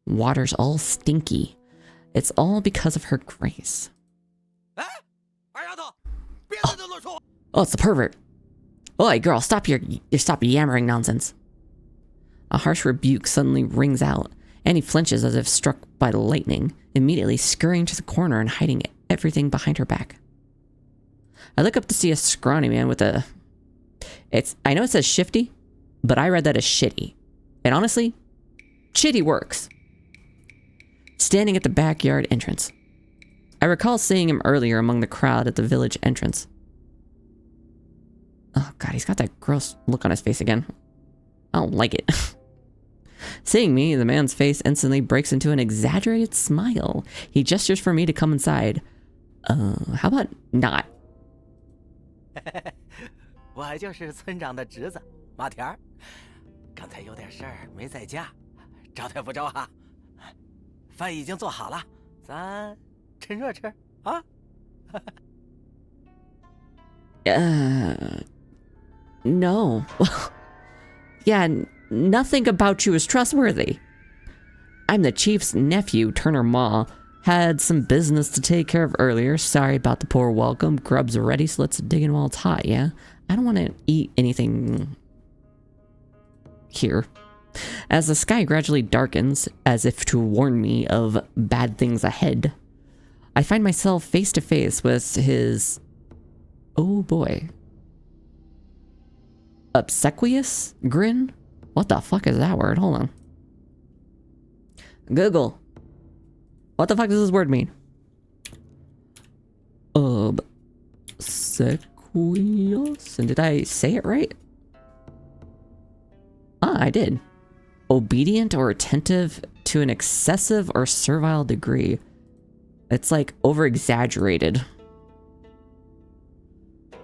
water's all stinky. It's all because of her grace. Oh, it's the pervert. Oi, girl, stop yammering nonsense. A harsh rebuke suddenly rings out. Annie flinches as if struck by lightning, immediately scurrying to the corner and hiding everything behind her back. I look up to see a scrawny man with a... I know it says shifty, but I read that as shitty. And honestly, shitty works. Standing at the backyard entrance. I recall seeing him earlier among the crowd at the village entrance. Oh god, he's got that gross look on his face again. I don't like it. Seeing me, the man's face instantly breaks into an exaggerated smile. He gestures for me to come inside. How about not? 我就是村长的侄子马田儿，刚才有点事儿没在家，招待不周哈。饭已经做好了，咱趁热吃啊。No. Yeah, nothing about you is trustworthy. I'm the chief's nephew, Turner Ma. Had some business to take care of earlier. Sorry about the poor welcome. Grub's ready, so let's dig in while it's hot, yeah? I don't want to eat anything here. As the sky gradually darkens, as if to warn me of bad things ahead, I find myself face to face with his... oh boy. Obsequious grin? What the fuck is that word? Hold on. Google. What the fuck does this word mean? Obsequious? And did I say it right? Ah, I did. Obedient or attentive to an excessive or servile degree. It's like over-exaggerated.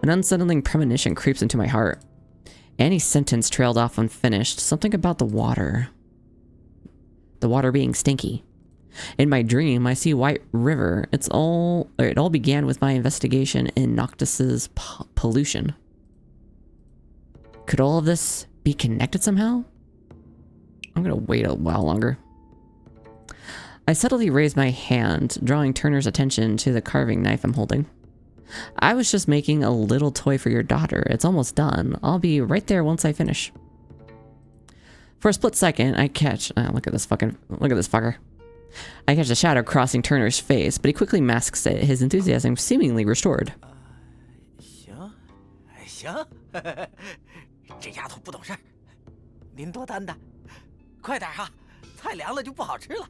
An unsettling premonition creeps into my heart. Annie's sentence trailed off unfinished. Something about the water. The water being stinky. In my dream, I see White River. It all began with my investigation in Noctis's pollution. Could all of this be connected somehow? I'm gonna wait a while longer. I subtly raise my hand, drawing Turner's attention to the carving knife I'm holding. I was just making a little toy for your daughter. It's almost done. I'll be right there once I finish. For a split second, I catch... look at this fucker. I catch a shadow crossing Turner's face, but he quickly masks it, his enthusiasm seemingly restored. 行，这丫头不懂事儿，您多担待，快点哈，菜凉了就不好吃了。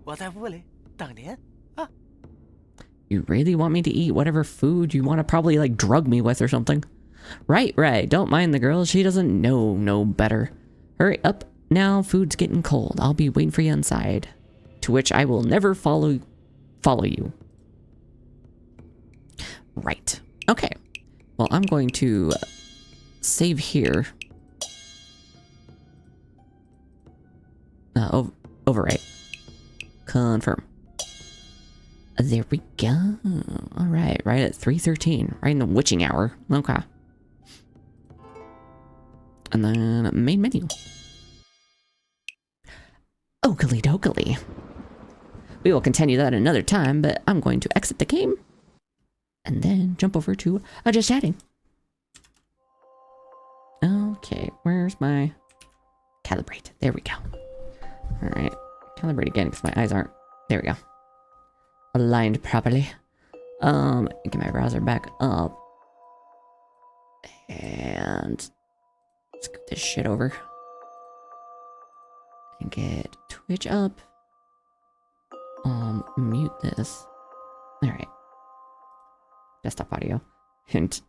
我在屋里等您啊。You really want me to eat whatever food you want to probably like drug me with or something? Right. Don't mind the girl. She doesn't know no better. Hurry up now. Food's getting cold. I'll be waiting for you inside. To which I will never follow you. Right. Okay. Well, I'm going to save here. Overwrite. Confirm. There we go. All right, right at 3:13, right in the witching hour. Okay. And then main menu. Oakley dokley. We will continue that another time, but I'm going to exit the game and then jump over to just chatting. Okay, where's my calibrate? There we go. All right, calibrate again because my eyes aren't. There we go. Aligned properly. Get my browser back up and scoot this shit over and get Twitch up. Mute this. All right. Desktop audio. And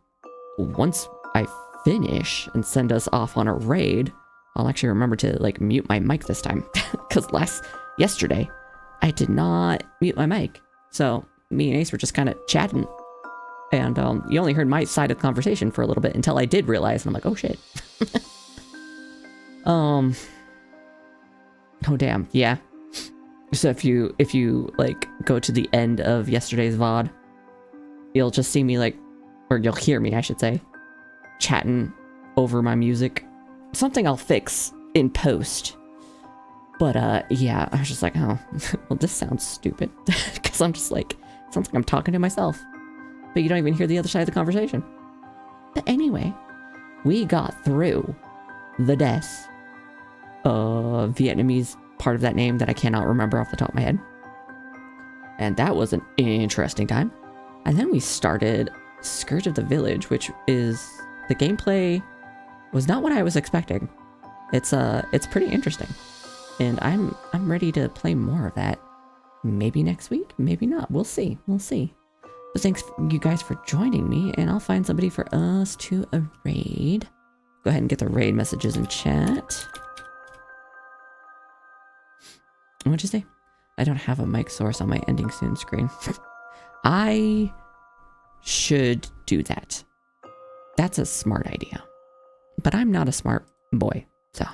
once I finish and send us off on a raid, I'll actually remember to like mute my mic this time because yesterday I did not mute my mic. So me and Ace were just kind of chatting, and you only heard my side of the conversation for a little bit until I did realize, and I'm like, oh shit. Oh damn, yeah. So if you like go to the end of yesterday's VOD, you'll just see me like, or you'll hear me, I should say, chatting over my music. Something I'll fix in post. But yeah, I was just like, oh, well, this sounds stupid. Because I'm just like, it sounds like I'm talking to myself. But you don't even hear the other side of the conversation. But anyway, we got through the death of Vietnamese part of that name that I cannot remember off the top of my head. And that was an interesting time. And then we started Scourge of the Village, which is, the gameplay was not what I was expecting. It's pretty interesting. And I'm ready to play more of that. Maybe next week, maybe not. We'll see. We'll see. But thanks you guys for joining me, and I'll find somebody for us to raid. Go ahead and get the raid messages in chat. What'd you say? I don't have a mic source on my ending soon screen. I should do that. That's a smart idea. But I'm not a smart boy, so.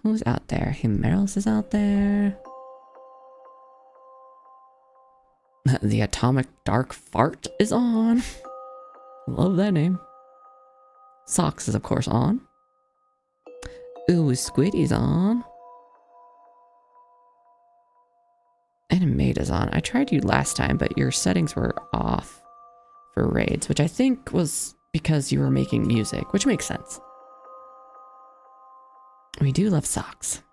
Who's out there? Himeros is out there. The Atomic Dark Fart is on. Love that name. Socks is of course on. Ooh, Squiddy's on. Animate is on. I tried you last time, but your settings were off for raids, which I think was because you were making music, which makes sense. We do love socks.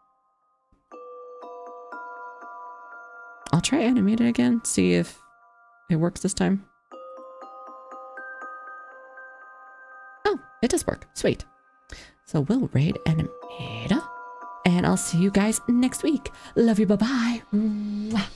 I'll try animate it again, see if it works this time. Oh, it does work. Sweet. So we'll raid animator, and I'll see you guys next week. Love you, bye-bye. Mwah.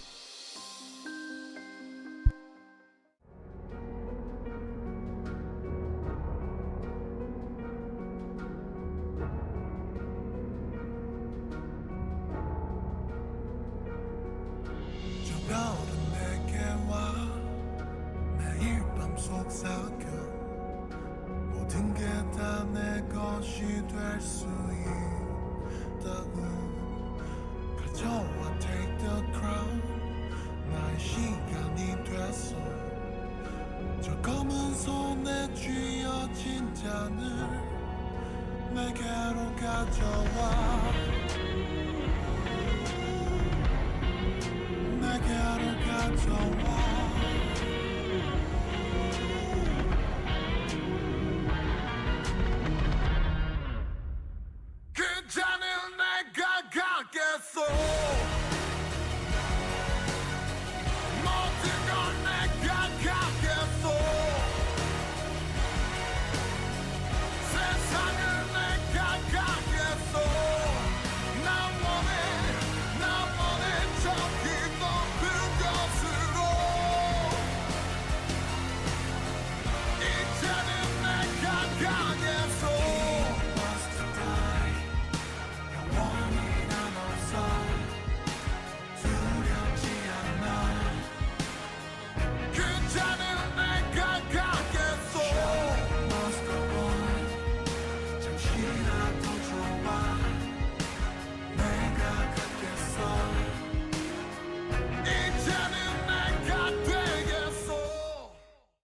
내게로 가져와